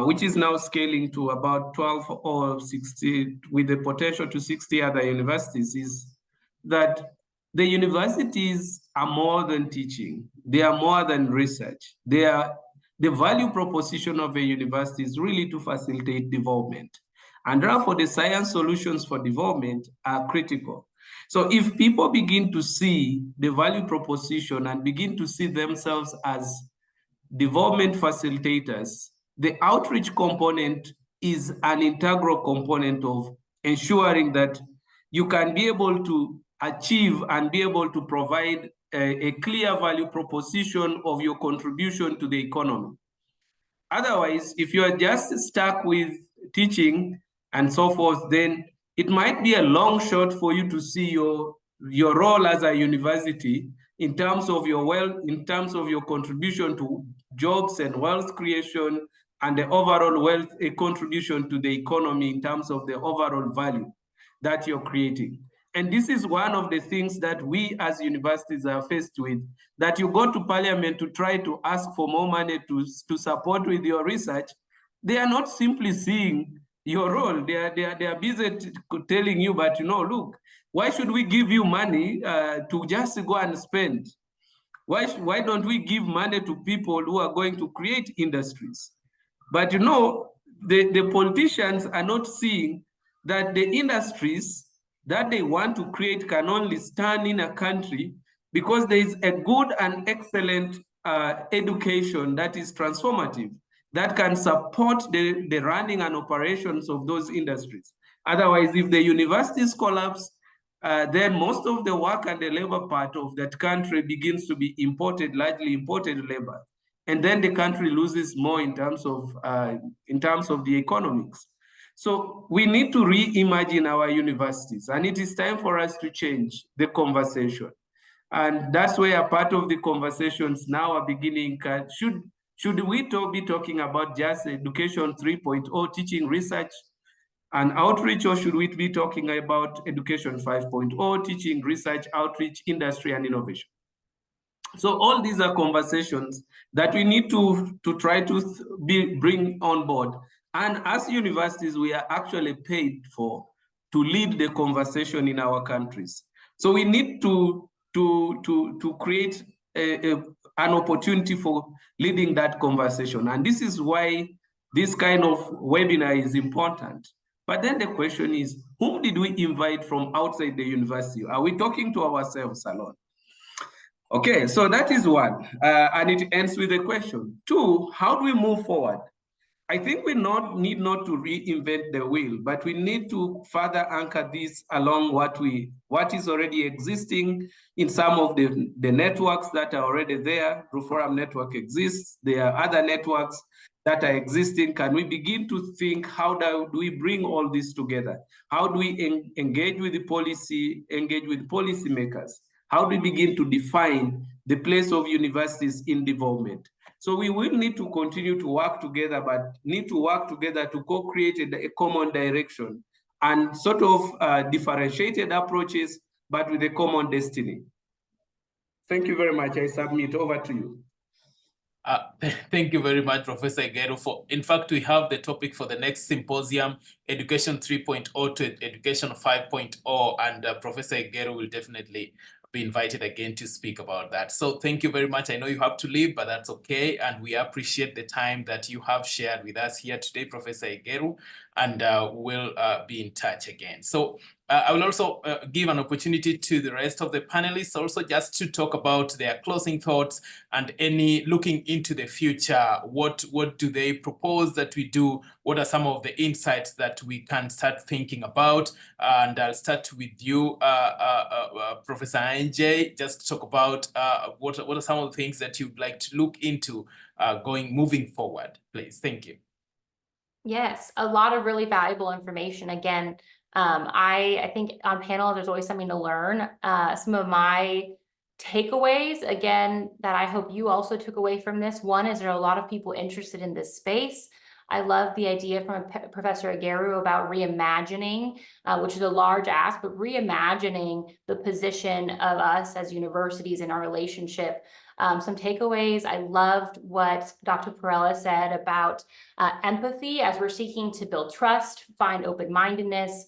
Speaker 4: which is now scaling to about 12 or 60, with the potential to 60 other universities, is that the universities are more than teaching. They are more than research. The value proposition of a university is really to facilitate development. And therefore, the science solutions for development are critical. So if people begin to see the value proposition and begin to see themselves as development facilitators, the outreach component is an integral component of ensuring that you can be able to achieve and be able to provide a clear value proposition of your contribution to the economy. Otherwise, if you are just stuck with teaching and so forth, then it might be a long shot for you to see your role as a university in terms of your wealth, in terms of your contribution to jobs and wealth creation, and the overall wealth contribution to the economy in terms of the overall value that you're creating. And this is one of the things that we as universities are faced with, that you go to parliament to try to ask for more money to support with your research. They are not simply seeing your role. They are busy telling you, but look, why should we give you money to just go and spend? Why don't we give money to people who are going to create industries? But the politicians are not seeing that the industries that they want to create can only stand in a country because there is a good and excellent education that is transformative, that can support the running and operations of those industries. Otherwise, if the universities collapse, then most of the work and the labor part of that country begins to be imported, largely imported labor. And then the country loses more in terms of the economics. So we need to reimagine our universities, and it is time for us to change the conversation. And that's where a part of the conversations now are beginning. Should we be talking about just education 3.0, teaching, research, and outreach, or should we be talking about education 5.0, teaching, research, outreach, industry, and innovation? So all these are conversations that we need to try to bring on board. And as universities, we are actually paid to lead the conversation in our countries. So we need to create an opportunity for leading that conversation. And this is why this kind of webinar is important. But then the question is, whom did we invite from outside the university? Are we talking to ourselves alone? Okay, so that is one, and it ends with a question. Two, how do we move forward? I think we need not to reinvent the wheel, but we need to further anchor this along what is already existing in some of the networks that are already there. Reform Network exists. There are other networks that are existing. Can we begin to think, how do we bring all this together? How do we engage with policymakers? How do we begin to define the place of universities in development? So we will need to continue to work together, but need to work together to co-create a common direction and sort of differentiated approaches, but with a common destiny. Thank you very much. I submit. Over to you.
Speaker 3: Thank you very much, Professor Igeru. In fact, we have the topic for the next symposium, Education 3.0 to Education 5.0, and Professor Igeru will definitely be invited again to speak about that. So thank you very much. I know you have to leave, but that's okay. And we appreciate the time that you have shared with us here today, Professor Igeru, and we'll be in touch again. So I will also give an opportunity to the rest of the panelists also just to talk about their closing thoughts and any looking into the future. What do they propose that we do? What are some of the insights that we can start thinking about? And I'll start with you, Professor NJ, just to talk about what are some of the things that you'd like to look into moving forward, please. Thank you.
Speaker 5: Yes, a lot of really valuable information. Again, I think on panels, there's always something to learn. Some of my takeaways, again, that I hope you also took away from this. One is there are a lot of people interested in this space. I love the idea from Professor Igeru about reimagining, which is a large ask, but reimagining the position of us as universities in our relationship. Some takeaways, I loved what Dr. Perella said about empathy as we're seeking to build trust, find open-mindedness,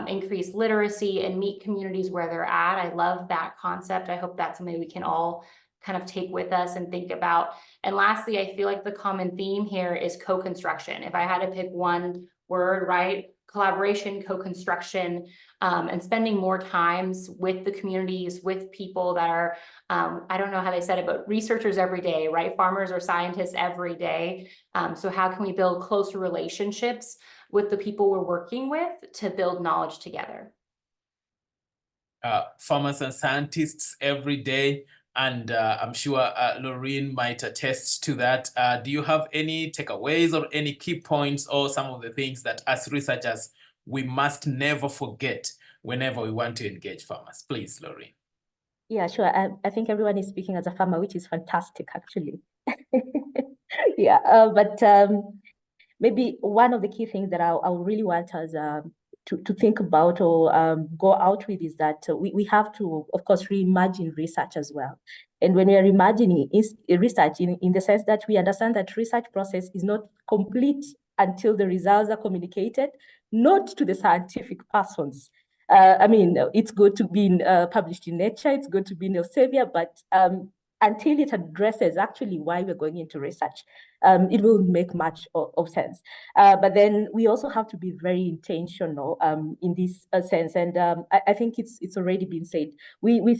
Speaker 5: increase literacy, and meet communities where they're at. I love that concept. I hope that's something we can all kind of take with us and think about. And lastly, I feel like the common theme here is co-construction. If I had to pick one word, right? Collaboration, co-construction, and spending more times with the communities, with people that are, I don't know how they said it, but researchers every day, right? Farmers or scientists every day. So how can we build closer relationships with the people we're working with to build knowledge together?
Speaker 3: Farmers and scientists every day. And I'm sure Lorraine might attest to that. Do you have any takeaways or any key points or some of the things that as researchers, we must never forget whenever we want to engage farmers? Please, Lorraine.
Speaker 6: Yeah, sure. I think everyone is speaking as a farmer, which is fantastic, actually. Yeah, but maybe one of the key things that I really want us to think about or go out with is that we have to, of course, reimagine research as well. And when we are reimagining research in the sense that we understand that research process is not complete until the results are communicated, not to the scientific persons. I mean, it's good to be published in Nature, it's good to be in Elsevier, but until it addresses actually why we're going into research, it will make much of sense. But then we also have to be very intentional in this sense, and I think it's already been said. We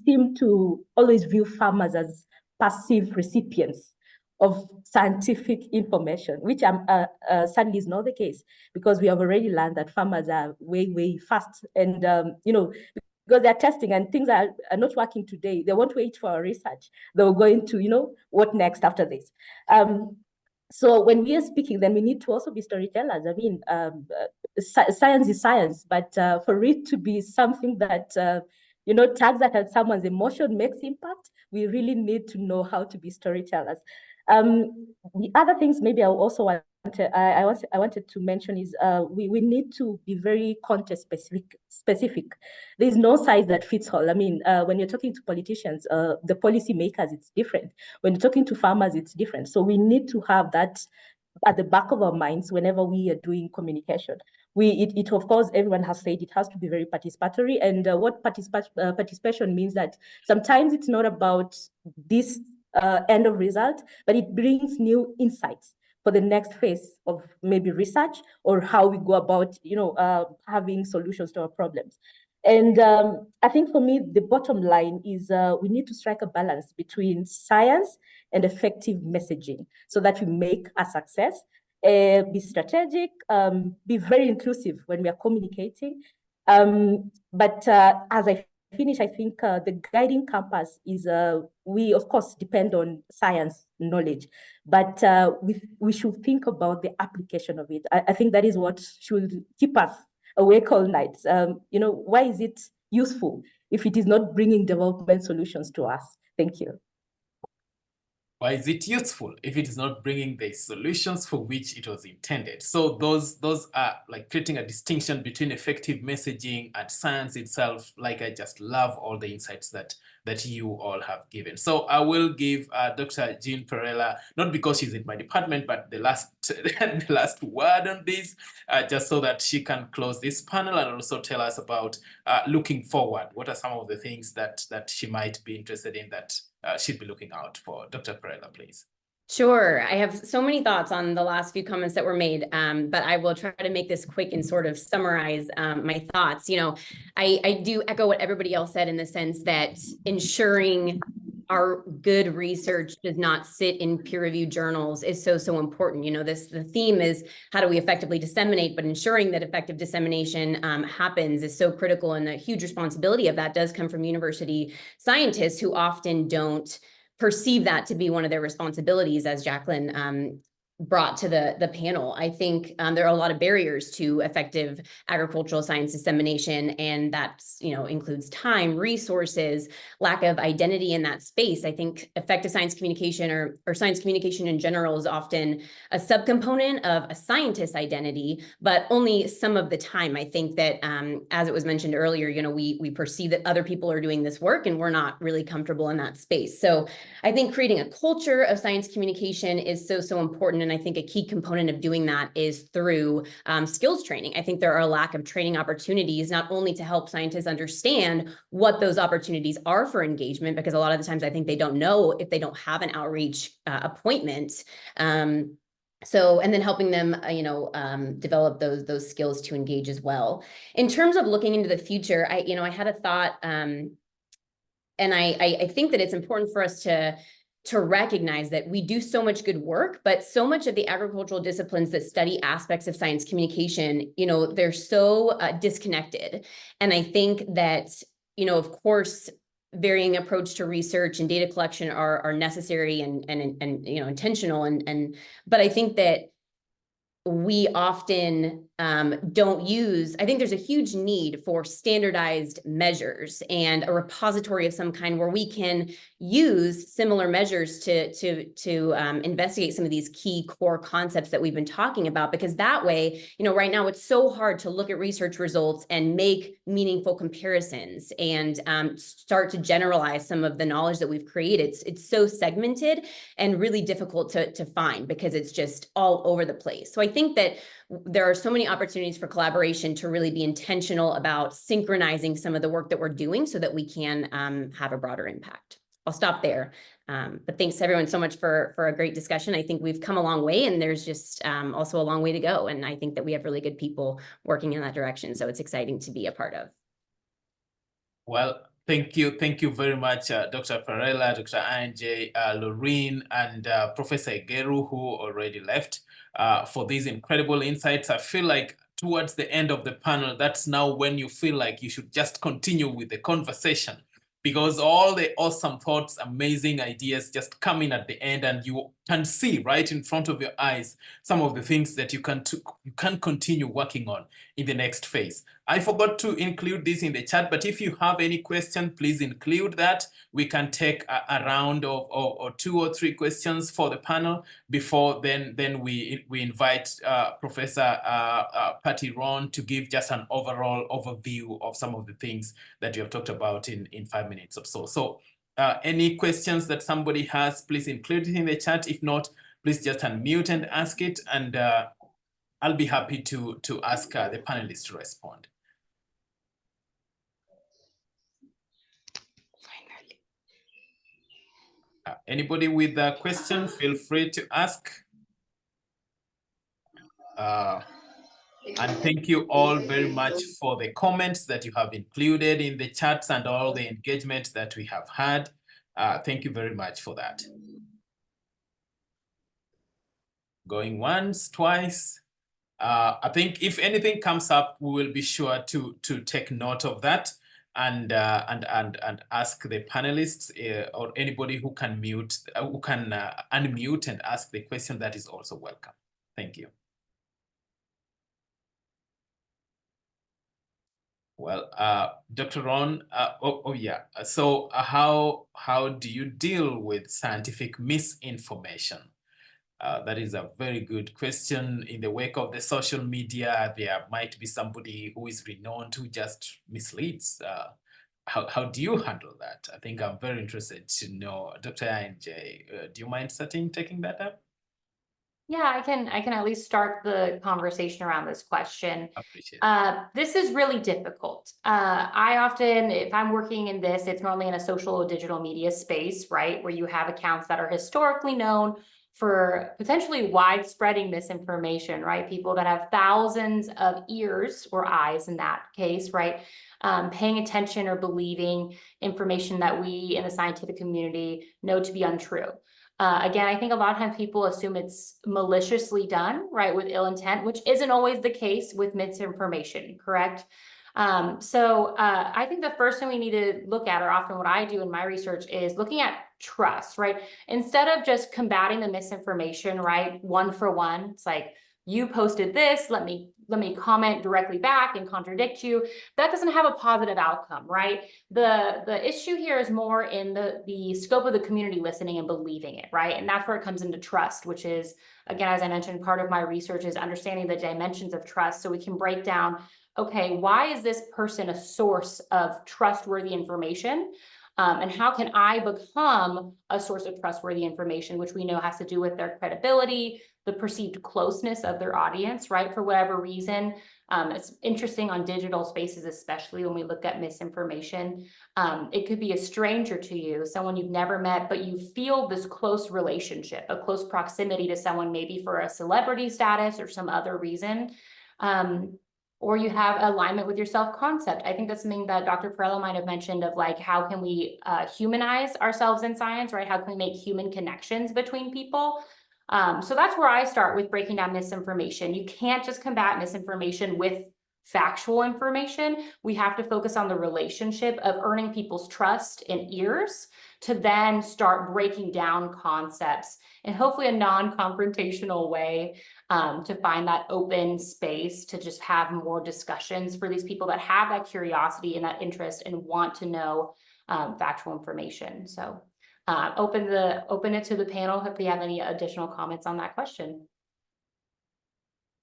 Speaker 6: seem to always view farmers as passive recipients of scientific information, which sadly is not the case, because we have already learned that farmers are way fast, and because they're testing and things are not working today, they won't wait for our research. They'll go into, what next after this. So when we are speaking, then we need to also be storytellers. I mean, science is science, but for it to be something that, tags that at someone's emotion makes impact, we really need to know how to be storytellers. The other things maybe I also I wanted to mention is we need to be very context specific. There's no size that fits all. I mean, when you're talking to politicians, the policy makers, it's different. When you're talking to farmers, it's different. So we need to have that at the back of our minds whenever we are doing communication. It of course, everyone has said it has to be very participatory. And what participation means that sometimes it's not about this end of result, but it brings new insights for the next phase of maybe research or how we go about, having solutions to our problems. And I think for me, the bottom line is we need to strike a balance between science and effective messaging so that we make a success, be strategic, be very inclusive when we are communicating. But as I finish, I think the guiding compass is we, of course, depend on science knowledge, but we should think about the application of it. I think that is what should keep us awake all night. Why is it useful if it is not bringing development solutions to us? Thank you.
Speaker 3: Why is it useful if it is not bringing the solutions for which it was intended? So those are like creating a distinction between effective messaging and science itself. Like, I just love all the insights that you all have given. So I will give Dr. Jean Perella, not because she's in my department, but the last word on this, just so that she can close this panel and also tell us about looking forward. What are some of the things that she might be interested in that she'd be looking out for? Dr. Perella, please.
Speaker 7: Sure. I have so many thoughts on the last few comments that were made, but I will try to make this quick and sort of summarize my thoughts. I do echo what everybody else said in the sense that ensuring our good research does not sit in peer-reviewed journals is so important. The theme is how do we effectively disseminate, but ensuring that effective dissemination happens is so critical, and a huge responsibility of that does come from university scientists who often don't perceive that to be one of their responsibilities, as Jacqueline brought to the panel. I think there are a lot of barriers to effective agricultural science dissemination, and that includes time, resources, lack of identity in that space. I think effective science communication or science communication in general is often a subcomponent of a scientist's identity, but only some of the time. I think that as it was mentioned earlier, we perceive that other people are doing this work and we're not really comfortable in that space. So I think creating a culture of science communication is so important. And I think a key component of doing that is through skills training. I think there are a lack of training opportunities, not only to help scientists understand what those opportunities are for engagement, because a lot of the times I think they don't know if they don't have an outreach appointment. And then helping them, develop those skills to engage as well. In terms of looking into the future, I had a thought, and I think that it's important for us to recognize that we do so much good work, but so much of the agricultural disciplines that study aspects of science communication, they're so disconnected. And I think that, of course, varying approach to research and data collection are necessary and intentional. But I think that we often don't use, I think there's a huge need for standardized measures and a repository of some kind where we can use similar measures to investigate some of these key core concepts that we've been talking about, because that way, right now it's so hard to look at research results and make meaningful comparisons and start to generalize some of the knowledge that we've created. It's so segmented and really difficult to find because it's just all over the place. So I think that there are so many opportunities for collaboration to really be intentional about synchronizing some of the work that we're doing so that we can have a broader impact. I'll stop there. But thanks everyone so much for a great discussion. I think we've come a long way, and there's just also a long way to go. And I think that we have really good people working in that direction. So it's exciting to be a part of.
Speaker 3: Well, thank you very much, Dr. Perella, Dr. Anjay, Loreen, and Professor Igeru, who already left, for these incredible insights. I feel like towards the end of the panel, that's now when you feel like you should just continue with the conversation. because all the awesome thoughts, amazing ideas just come in at the end, and you can see right in front of your eyes some of the things that you can continue working on in the next phase. I forgot to include this in the chat, but if you have any question, please include that. We can take a round of 2 or 3 questions for the panel before then we invite Professor Patty Ron to give just an overall overview of some of the things that you have talked about in 5 minutes or so. So any questions that somebody has, please include it in the chat. If not, please just unmute and ask it, and I'll be happy to ask the panelists to respond. Anybody with a question, feel free to ask. And thank you all very much for the comments that you have included in the chats and all the engagement that we have had. Thank you very much for that. Going once, twice. I think if anything comes up, we will be sure to take note of that and ask the panelists or anybody who can unmute and ask the question. That is also welcome. Thank you. Well, Dr. Ron, yeah. So how do you deal with scientific misinformation? That is a very good question. In the wake of the social media, there might be somebody who is renowned who just misleads. How do you handle that? I think I'm very interested to know. Dr. INJ, do you mind taking that up?
Speaker 5: Yeah, I can at least start the conversation around this question.
Speaker 3: Appreciate it.
Speaker 5: This is really difficult. I often, if I'm working in this, it's normally in a social or digital media space, right? Where you have accounts that are historically known for potentially widespreading misinformation, right? People that have thousands of ears or eyes in that case, right? Paying attention or believing information that we in the scientific community know to be untrue. Again, I think a lot of times people assume it's maliciously done, right, with ill intent, which isn't always the case with misinformation, correct? So I think the first thing we need to look at, or often what I do in my research, is looking at trust, right? Instead of just combating the misinformation, right, one for one, it's like, you posted this, let me comment directly back and contradict you. That doesn't have a positive outcome, right? The issue here is more in the scope of the community listening and believing it, right? And that's where it comes into trust, which is, again, as I mentioned, part of my research is understanding the dimensions of trust, so we can break down, okay, why is this person a source of trustworthy information? And how can I become a source of trustworthy information, which we know has to do with their credibility, the perceived closeness of their audience, right? For whatever reason. It's interesting on digital spaces, especially when we look at misinformation. It could be a stranger to you, someone you've never met, but you feel this close relationship, a close proximity to someone, maybe for a celebrity status or some other reason. Or you have alignment with your self-concept. I think that's something that Dr. Perella might have mentioned of like, how can we humanize ourselves in science, right? How can we make human connections between people? So that's where I start with breaking down misinformation. You can't just combat misinformation with factual information. We have to focus on the relationship of earning people's trust and ears to then start breaking down concepts in hopefully a non-confrontational way, to find that open space to just have more discussions for these people that have that curiosity and that interest and want to know factual information. So open it to the panel if you have any additional comments on that question.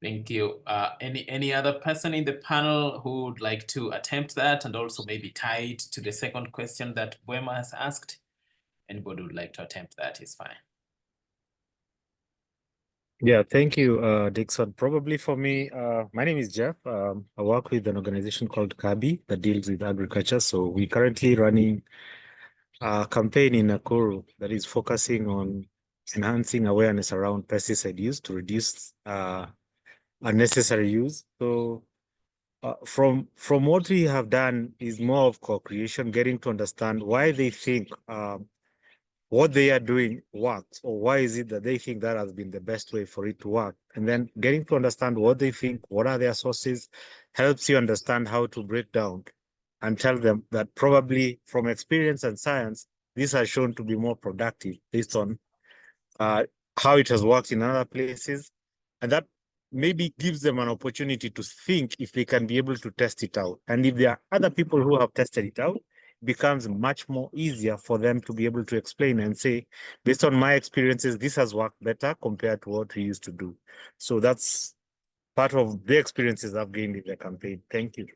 Speaker 3: Thank you. Any other person in the panel who would like to attempt that, and also maybe tie it to the second question that Wema has asked? Anybody would like to attempt that is fine.
Speaker 8: Yeah, thank you, Dixon. Probably for me, my name is Jeff. I work with an organization called CABI that deals with agriculture. So we're currently running a campaign in Nakuru that is focusing on enhancing awareness around pesticide use to reduce unnecessary use. So from what we have done is more of co-creation, getting to understand why they think what they are doing works, or why is it that they think that has been the best way for it to work. And then getting to understand what they think, what are their sources, helps you understand how to break down and tell them that probably from experience and science, this has shown to be more productive based on how it has worked in other places. And that maybe gives them an opportunity to think if they can be able to test it out. And if there are other people who have tested it out, it becomes much more easier for them to be able to explain and say, based on my experiences, this has worked better compared to what we used to do. So that's part of the experiences I've gained in the campaign. Thank you.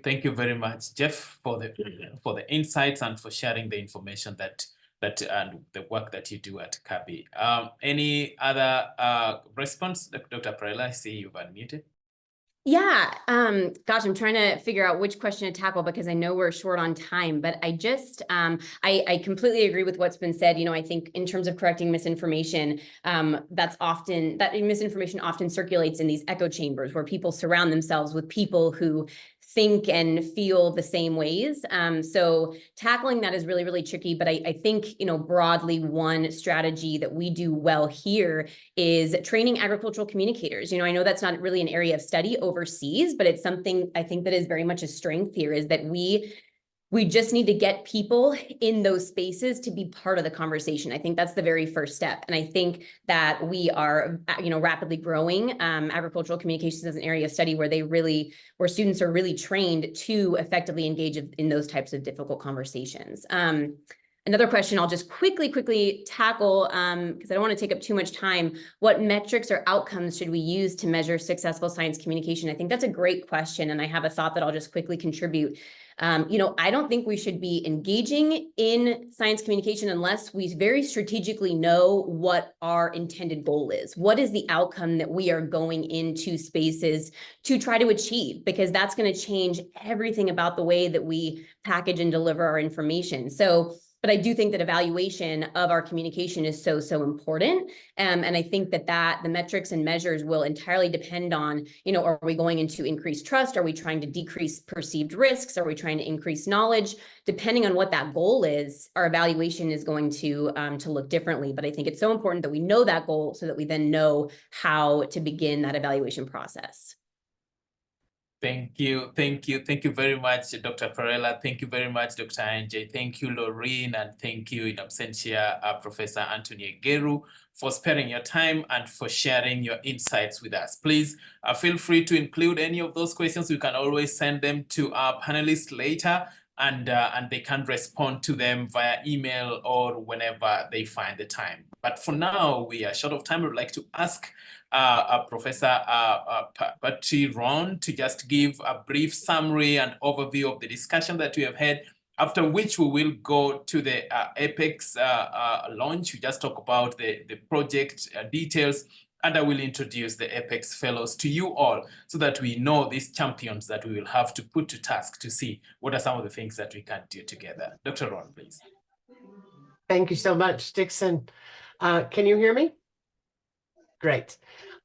Speaker 3: Thank you very much, Jeff, for the insights and for sharing the information that and the work that you do at CABI. Any other response, Dr. Perella? I see you've unmuted.
Speaker 7: Yeah, gosh, I'm trying to figure out which question to tackle because I know we're short on time, but I just, I completely agree with what's been said. You know, I think in terms of correcting misinformation, that misinformation often circulates in these echo chambers where people surround themselves with people who think and feel the same ways. So tackling that is really, really tricky, but I think, you know, broadly, one strategy that we do well here is training agricultural communicators. You know, I know that's not really an area of study overseas, but it's something I think that is very much a strength here, is that we just need to get people in those spaces to be part of the conversation. I think that's the very first step. And I think that we are, you know, rapidly growing agricultural communications as an area of study where students are really trained to effectively engage in those types of difficult conversations. Another question I'll just quickly tackle, because I don't want to take up too much time. What metrics or outcomes should we use to measure successful science communication? I think that's a great question, and I have a thought that I'll just quickly contribute. You know, I don't think we should be engaging in science communication unless we very strategically know what our intended goal is. What is the outcome that we are going into spaces to try to achieve? Because that's going to change everything about the way that we package and deliver our information. But I do think that evaluation of our communication is so important. And I think that the metrics and measures will entirely depend on, you know, are we going into increased trust? Are we trying to decrease perceived risks? Are we trying to increase knowledge? Depending on what that goal is, our evaluation is going to look differently. But I think it's so important that we know that goal so that we then know how to begin that evaluation process.
Speaker 3: Thank you very much, Dr. Perella. Thank you very much, Dr. Anjay. Thank you, Laureen, and thank you in absentia, Professor Anthony Geru, for sparing your time and for sharing your insights with us. Please feel free to include any of those questions. You can always send them to our panelists later, and they can respond to them via email or whenever they find the time. But for now, we are short of time. I would like to ask Professor Patty Ron to just give a brief summary and overview of the discussion that we have had, after which we will go to the APECS launch. We just talk about the project details, and I will introduce the APECS fellows to you all so that we know these champions that we will have to put to task to see what are some of the things that we can do together. Dr. Ron, please.
Speaker 9: Thank you so much, Dixon. Can you hear me? Great.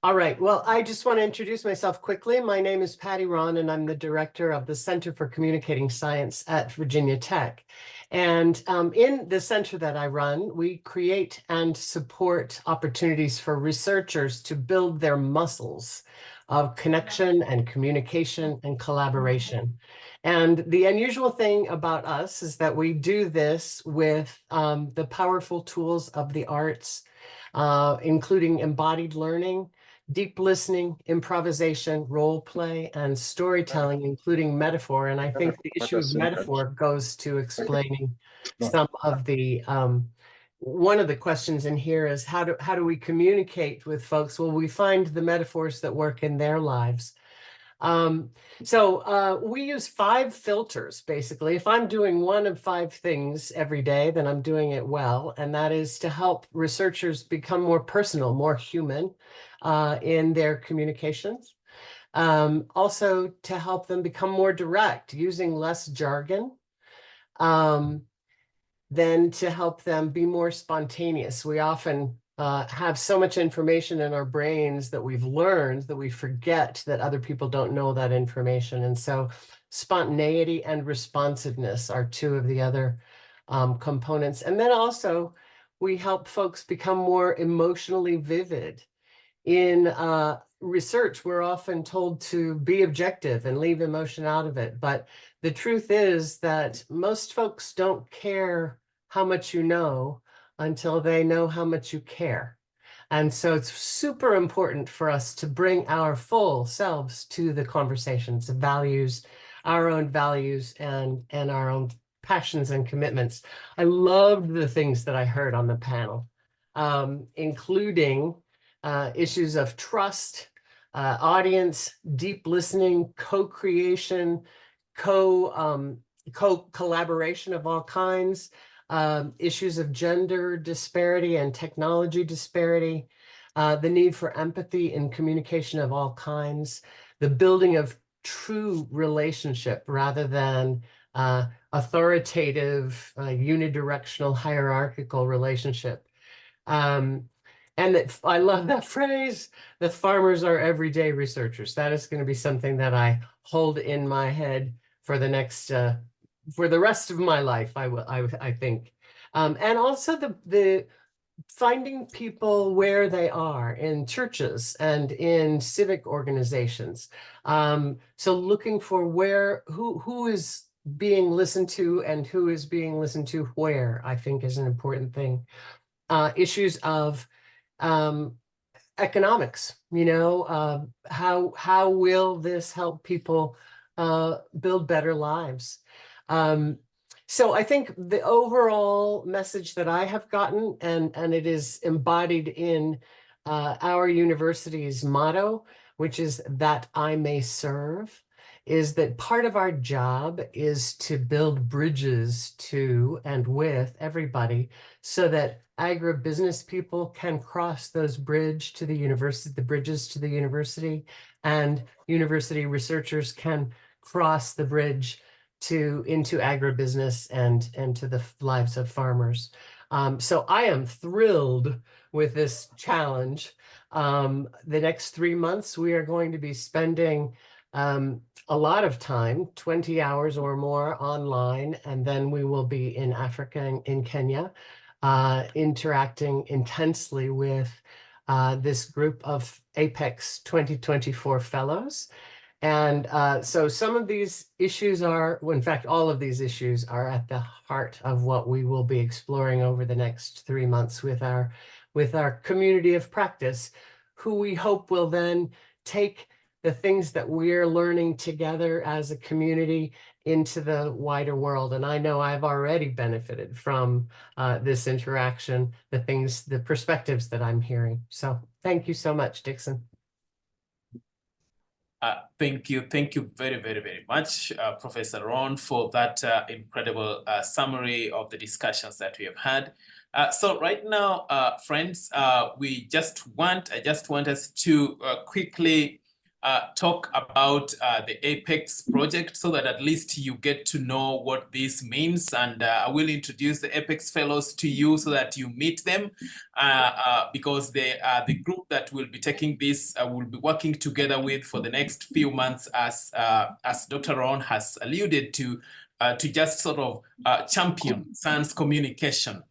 Speaker 9: All right. Well, I just want to introduce myself quickly. My name is Patty Ron, and I'm the director of the Center for Communicating Science at Virginia Tech. And in the center that I run, we create and support opportunities for researchers to build their muscles of connection and communication and collaboration. And the unusual thing about us is that we do this with the powerful tools of the arts, including embodied learning, deep listening, improvisation, role play, and storytelling, including metaphor. And I think the issue of metaphor goes to explaining some of the, one of the questions in here is how do we communicate with folks? Well, we find the metaphors that work in their lives. So we use 5 filters, basically. If I'm doing one of 5 things every day, then I'm doing it well. And that is to help researchers become more personal, more human in their communications. Also to help them become more direct, using less jargon. Then to help them be more spontaneous. We often have so much information in our brains that we've learned that we forget that other people don't know that information. And so spontaneity and responsiveness are 2 of the other components. And then also we help folks become more emotionally vivid In research, we're often told to be objective and leave emotion out of it. But the truth is that most folks don't care how much you know until they know how much you care. And so it's super important for us to bring our full selves to the conversations, values, our own values and our own passions and commitments. I loved the things that I heard on the panel, including issues of trust, audience, deep listening, co-creation, collaboration of all kinds, issues of gender disparity and technology disparity, the need for empathy and communication of all kinds, the building of true relationship rather than authoritative, unidirectional, hierarchical relationship. And that I love that phrase, the farmers are everyday researchers. That is going to be something that I hold in my head for the next, for the rest of my life, I think. And also the finding people where they are in churches and in civic organizations. So looking for who is being listened to and who is being listened to where, I think is an important thing. Issues of economics, how will this help people build better lives? So I think the overall message that I have gotten, and it is embodied in our university's motto, which is that I may serve, is that part of our job is to build bridges to and with everybody so that agribusiness people can cross those bridges to the university, and university researchers can cross the bridge into agribusiness and to the lives of farmers. So I am thrilled with this challenge. The next 3 months, we are going to be spending a lot of time, 20 hours or more online, and then we will be in Africa, in Kenya, interacting intensely with this group of APECS 2024 fellows. And so some of these issues are, well, in fact, all of these issues are at the heart of what we will be exploring over the next 3 months with our community of practice, who we hope will then take the things that we're learning together as a community into the wider world. And I know I've already benefited from this interaction, the perspectives that I'm hearing. So thank you so much, Dixon.
Speaker 3: Thank you very, very, very much, Professor Ron, for that incredible summary of the discussions that we have had. So right now, friends, I just want us to quickly talk about the APECS project so that at least you get to know what this means. And I will introduce the APECS fellows to you so that you meet them, because they are the group that will be taking this, will be working together with for the next few months, as Dr. Ron has alluded to just sort of champion science communication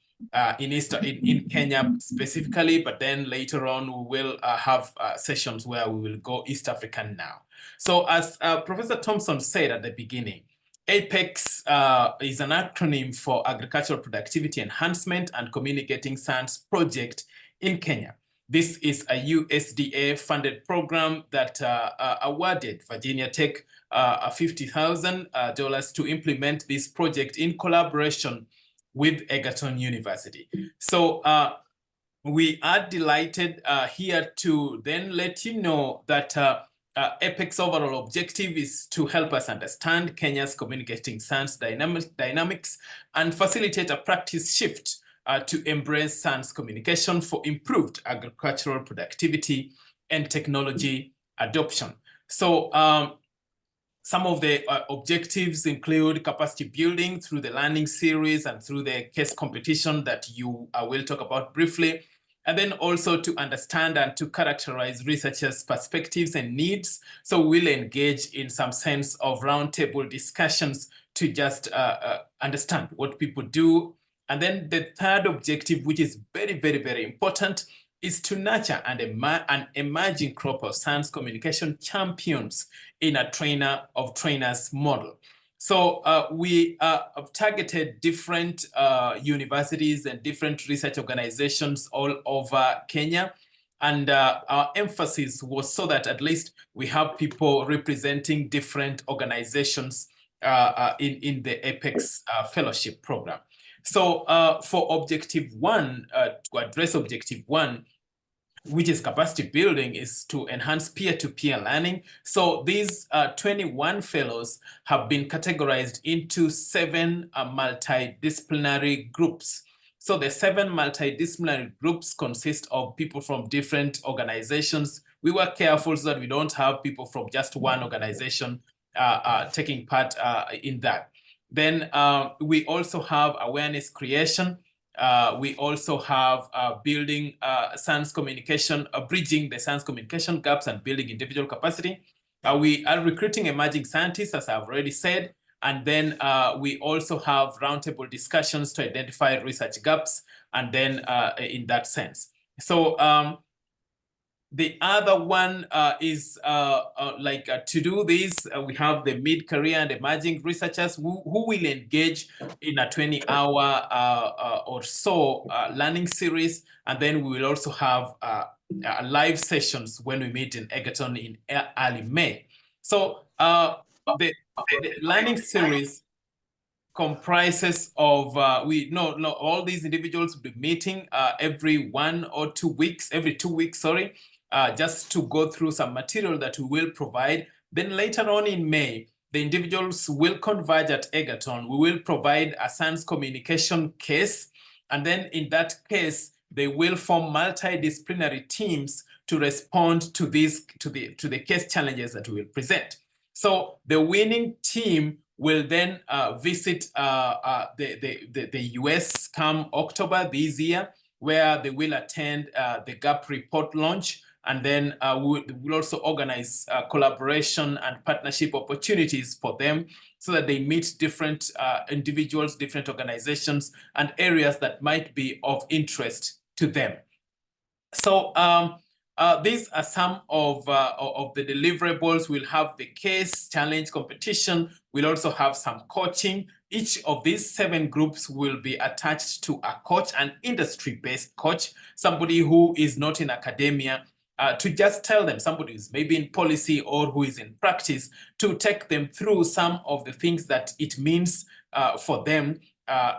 Speaker 3: in Kenya specifically, but then later on we will have sessions where we will go East African now. So as Professor Thompson said at the beginning, APECS is an acronym for Agricultural Productivity Enhancement and Communicating Science Project in Kenya. This is a USDA funded program that awarded Virginia Tech $50,000 to implement this project in collaboration with Egerton University. So we are delighted here to then let you know that APECS' overall objective is to help us understand Kenya's communicating science dynamics and facilitate a practice shift to embrace science communication for improved agricultural productivity and technology adoption. So some of the objectives include capacity building through the learning series and through the case competition that you will talk about briefly, and then also to understand and to characterize researchers' perspectives and needs. So we'll engage in some sense of roundtable discussions to just understand what people do. And then the third objective, which is very, very, very important, is to nurture an emerging crop of science communication champions in a trainers model. So we have targeted different universities and different research organizations all over Kenya. And our emphasis was so that at least we have people representing different organizations in the APECS fellowship program. So for objective one, to address objective one, which is capacity building, is to enhance peer-to-peer learning. So these 21 fellows have been categorized into 7 multidisciplinary groups. So the 7 multidisciplinary groups consist of people from different organizations. We were careful so that we don't have people from just one organization taking part in that. Then we also have awareness creation. We also have building science communication, bridging the science communication gaps and building individual capacity. We are recruiting emerging scientists, as I've already said. And then we also have roundtable discussions to identify research gaps, and then in that sense. So the other one is to do this, we have the mid-career and emerging researchers who will engage in a 20-hour or so learning series. And then we will also have live sessions when we meet in Egerton in early May. So the learning series comprises of all these individuals will be meeting every 1 or 2 weeks, every 2 weeks, sorry, just to go through some material that we will provide. Then later on in May, the individuals will converge at Egerton. We will provide a science communication case, and then in that case, they will form multidisciplinary teams to respond to these to the case challenges that we will present. So the winning team will then visit the US come October this year, where they will attend the GAP report launch. And then we'll also organize collaboration and partnership opportunities for them so that they meet different individuals, different organizations, and areas that might be of interest to them. So these are some of the deliverables. We'll have the case, challenge, competition. We'll also have some coaching. Each of these 7 groups will be attached to a coach, an industry-based coach, somebody who is not in academia, to just tell them, somebody who's maybe in policy or who is in practice, to take them through some of the things that it means for them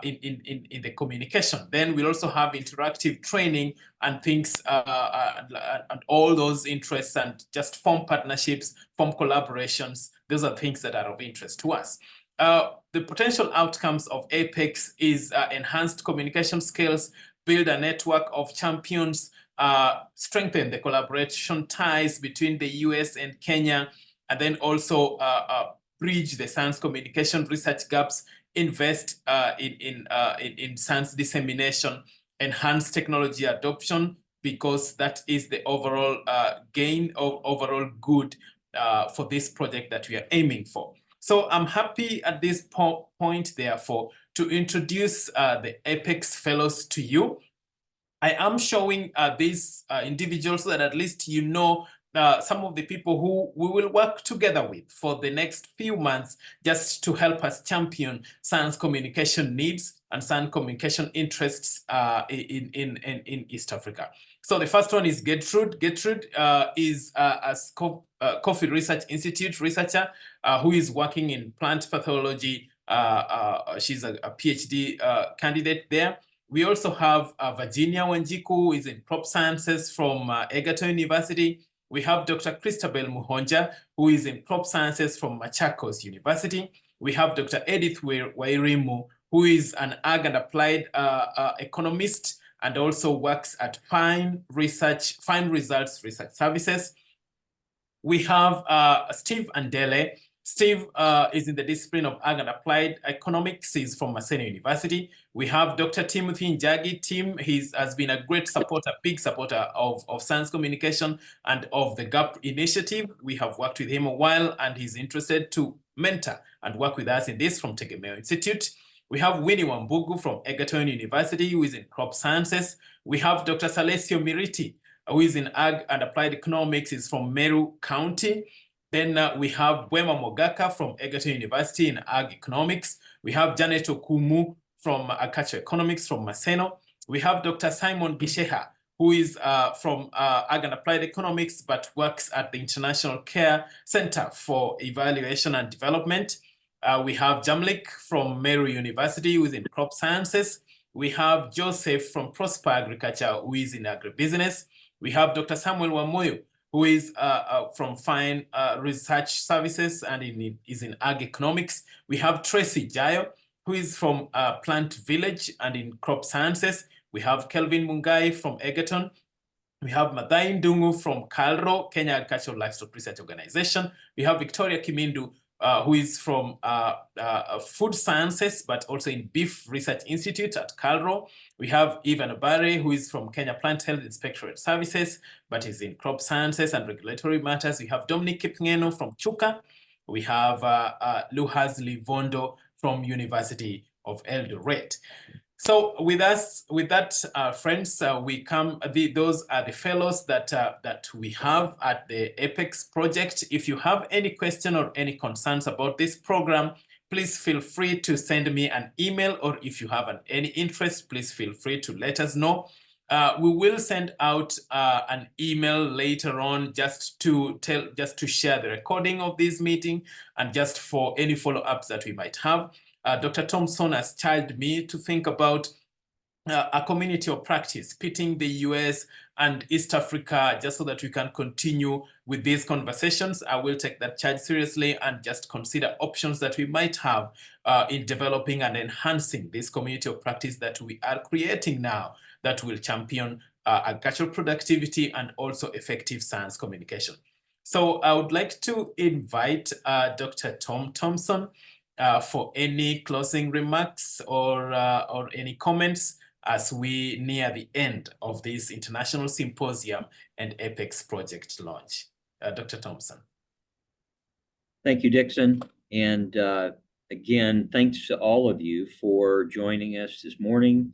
Speaker 3: in the communication. Then we'll also have interactive training and things and all those interests, and just form partnerships, form collaborations. Those are things that are of interest to us. The potential outcomes of APECS is enhanced communication skills, build a network of champions, strengthen the collaboration ties between the US and Kenya, and then also bridge the science communication research gaps, invest in science dissemination, enhance technology adoption, because that is the overall gain of overall good for this project that we are aiming for. So I'm happy at this point, therefore, to introduce the APECS fellows to you. I am showing these individuals so that at least you know some of the people who we will work together with for the next few months, just to help us champion science communication needs and science communication interests in East Africa. So the first one is Gertrude. Gertrude is a Coffee Research Institute researcher who is working in plant pathology. She's a PhD candidate there. We also have Virginia Wanjiku, who is in crop sciences from Egerton University. We have Dr. Christabel Muhonja, who is in crop sciences from Machakos University. We have Dr. Edith Wairimu, who is an ag and applied economist and also works at Fine Results Research Services. We have Steve Andele. Steve is in the discipline of Ag and Applied Economics. He's from Maseno University. We have Dr. Timothy Njagi. Tim, has been a great supporter, big supporter of science communication and of the GAP initiative. We have worked with him a while, and he's interested to mentor and work with us in this from Tegemeo Institute. We have Winnie Wambugu from Egerton University, who is in crop sciences. We have Dr. Salesio Miriti, who is in Ag and Applied Economics, is from Meru County. Then we have Bwema Mogaka from Egerton University in Ag Economics. We have Janet Okumu from Agriculture Economics from Maseno. We have Dr. Simon Gisheha, who is from Ag and Applied Economics, but works at the International Care Center for Evaluation and Development. We have Jamlik from Meru University, who is in crop sciences. We have Joseph from Prosper Agriculture, who is in agribusiness. We have Dr. Samuel Wamoyo, who is from Fine Research Services and is in Ag Economics. We have Tracy Jayo, who is from Plant Village and in crop sciences. We have Kelvin Mungai from Egerton. We have Madai Ndungu from KALRO, Kenya Agricultural Livestock Research Organization. We have Victoria Kimindu, who is from Food Sciences, but also in Beef Research Institute at KALRO. We have Ivan Obare, who is from Kenya Plant Health Inspectorate Services, but is in Crop Sciences and Regulatory Matters. We have Dominic Kipngeno from Chuka. We have Luhas Livondo from University of Eldoret. So with that, friends, we come. Those are the fellows that we have at the APECS project. If you have any question or any concerns about this program, please feel free to send me an email, or if you have any interest, please feel free to let us know. We will send out an email later on just to share the recording of this meeting and just for any follow-ups that we might have. Dr. Thompson has charged me to think about a community of practice, pitting the US and East Africa, just so that we can continue with these conversations. I will take that charge seriously and just consider options that we might have in developing and enhancing this community of practice that we are creating now, that will champion agricultural productivity and also effective science communication. So I would like to invite Dr. Tom Thompson for any closing remarks or any comments as we near the end of this International Symposium and APECS project launch. Dr. Thompson.
Speaker 1: Thank you, Dixon. And again, thanks to all of you for joining us this morning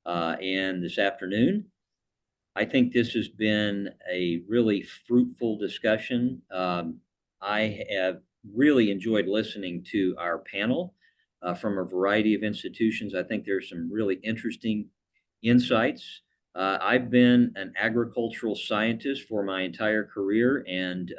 Speaker 1: and this afternoon. I think this has been a really fruitful discussion. I have really enjoyed listening to our panel from a variety of institutions. I think there's some really interesting insights. I've been an agricultural scientist for my entire career, and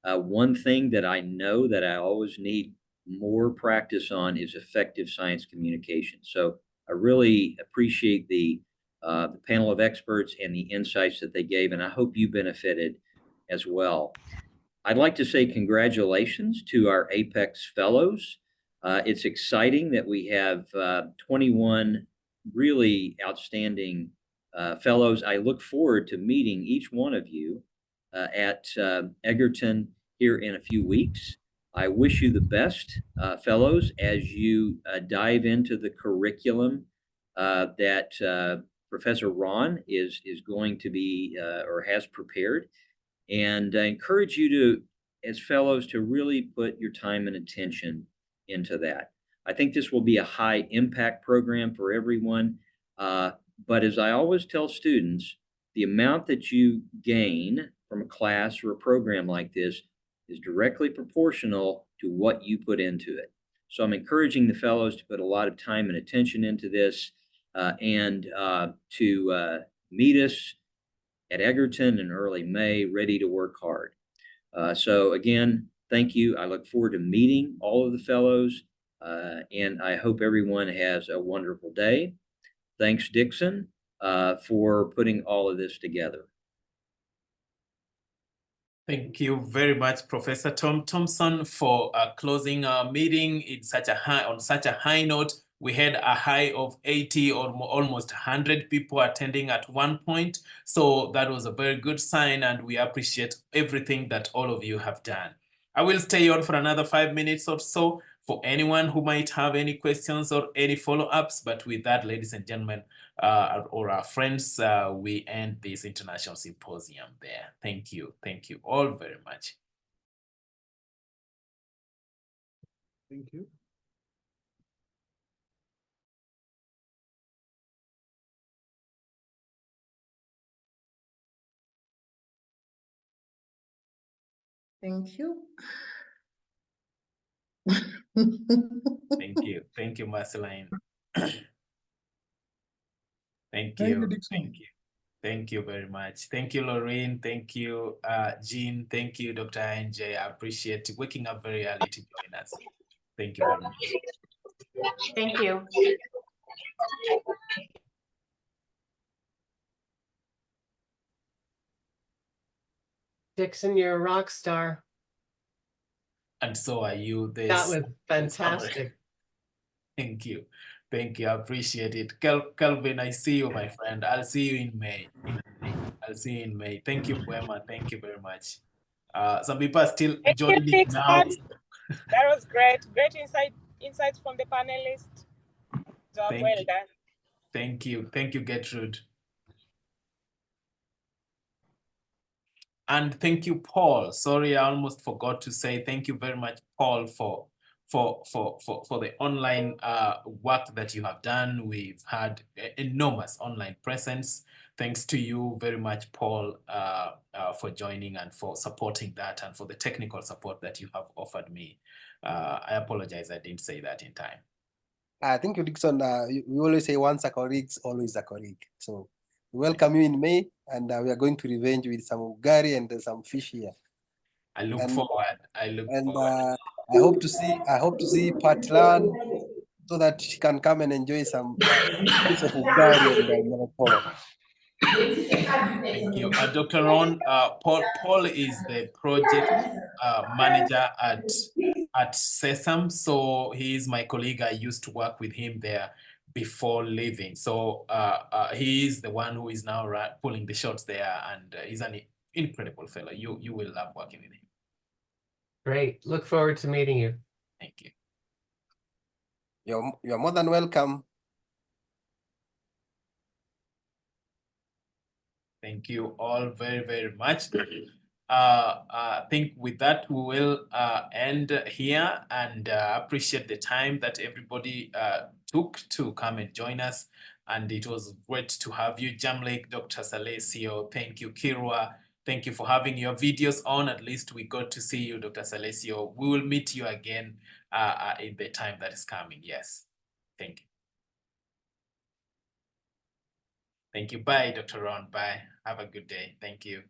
Speaker 1: one thing that I know that I always need more practice on is effective science communication. So I really appreciate the panel of experts and the insights that they gave, and I hope you benefited as well. I'd like to say congratulations to our APECS fellows. It's exciting that we have 21 really outstanding fellows. I look forward to meeting each one of you at Egerton here in a few weeks. I wish you the best, fellows, as you dive into the curriculum that Professor Ron is going to be or has prepared. And I encourage you to, as fellows, to really put your time and attention into that. I think this will be a high impact program for everyone. But as I always tell students, the amount that you gain from a class or a program like this is directly proportional to what you put into it. So I'm encouraging the fellows to put a lot of time and attention into this and to meet us at Egerton in early May, ready to work hard. So again, thank you. I look forward to meeting all of the fellows, and I hope everyone has a wonderful day. Thanks, Dixon, for putting all of this together.
Speaker 3: Thank you very much, Professor Tom Thompson, for closing our meeting on such a high note. We had a high of 80 or almost 100 people attending at one point. So that was a very good sign, and we appreciate everything that all of you have done. I will stay on for another 5 minutes or so for anyone who might have any questions or any follow-ups. But with that, ladies and gentlemen, or our friends, we end this International Symposium there. Thank you. Thank you all very much.
Speaker 4: Thank you.
Speaker 10: Thank you.
Speaker 3: Thank you. Thank you, Marceline. Thank
Speaker 11: Thank you,
Speaker 3: you.
Speaker 11: Dixon.
Speaker 3: Thank you. Thank you very much. Thank you, Lorraine. Thank you, Jean. Thank you, Dr. NJ. I appreciate waking up very early to join us. Thank you very much.
Speaker 5: Thank you.
Speaker 9: Dixon, you're a rock star.
Speaker 3: And so are you.
Speaker 9: That was
Speaker 3: this summer.
Speaker 9: fantastic.
Speaker 3: Thank you. Thank you. I appreciate it. Kelvin, I see you, my friend. I'll see you in May. I'll see you in May. Thank you, Poema. Thank you very much. Some people are still joining now.
Speaker 12: That was great. Great insights from the panelists. Job
Speaker 3: Thank
Speaker 12: well
Speaker 3: you.
Speaker 12: done.
Speaker 3: Thank you. Thank you, Gertrude. And thank you, Paul. Sorry, I almost forgot to say thank you very much, Paul, for the online work that you have done. We've had enormous online presence. Thanks to you very much, Paul, for joining and for supporting that and for the technical support that you have offered me. I apologize, I didn't say that in time.
Speaker 11: Thank you, Dixon. We always say once a colleague, always a colleague. So we welcome you in May, and we are going to revenge with some ugari and some fish here.
Speaker 3: I look forward.
Speaker 11: I hope to see Patlan so that she can come and enjoy some piece of ugari and Morocco.
Speaker 3: Thank you. Dr. Ron, Paul is the project manager at SESAM. So he is my colleague. I used to work with him there before leaving. So he is the one who is now pulling the shots there, and he's an incredible fellow. You will love working with him.
Speaker 9: Great. Look forward to meeting you.
Speaker 3: Thank you.
Speaker 11: You're more than welcome.
Speaker 3: Thank you all very, very much. I think with that, we will end here, and appreciate the time that everybody took to come and join us. And it was great to have you, Jamlik, Dr. Salesio. Thank you, Kirwa. Thank you for having your videos on. At least we got to see you, Dr. Salesio. We will meet you again in the time that is coming. Yes. Thank you. Thank you. Bye, Dr. Ron. Bye. Have a good day. Thank you.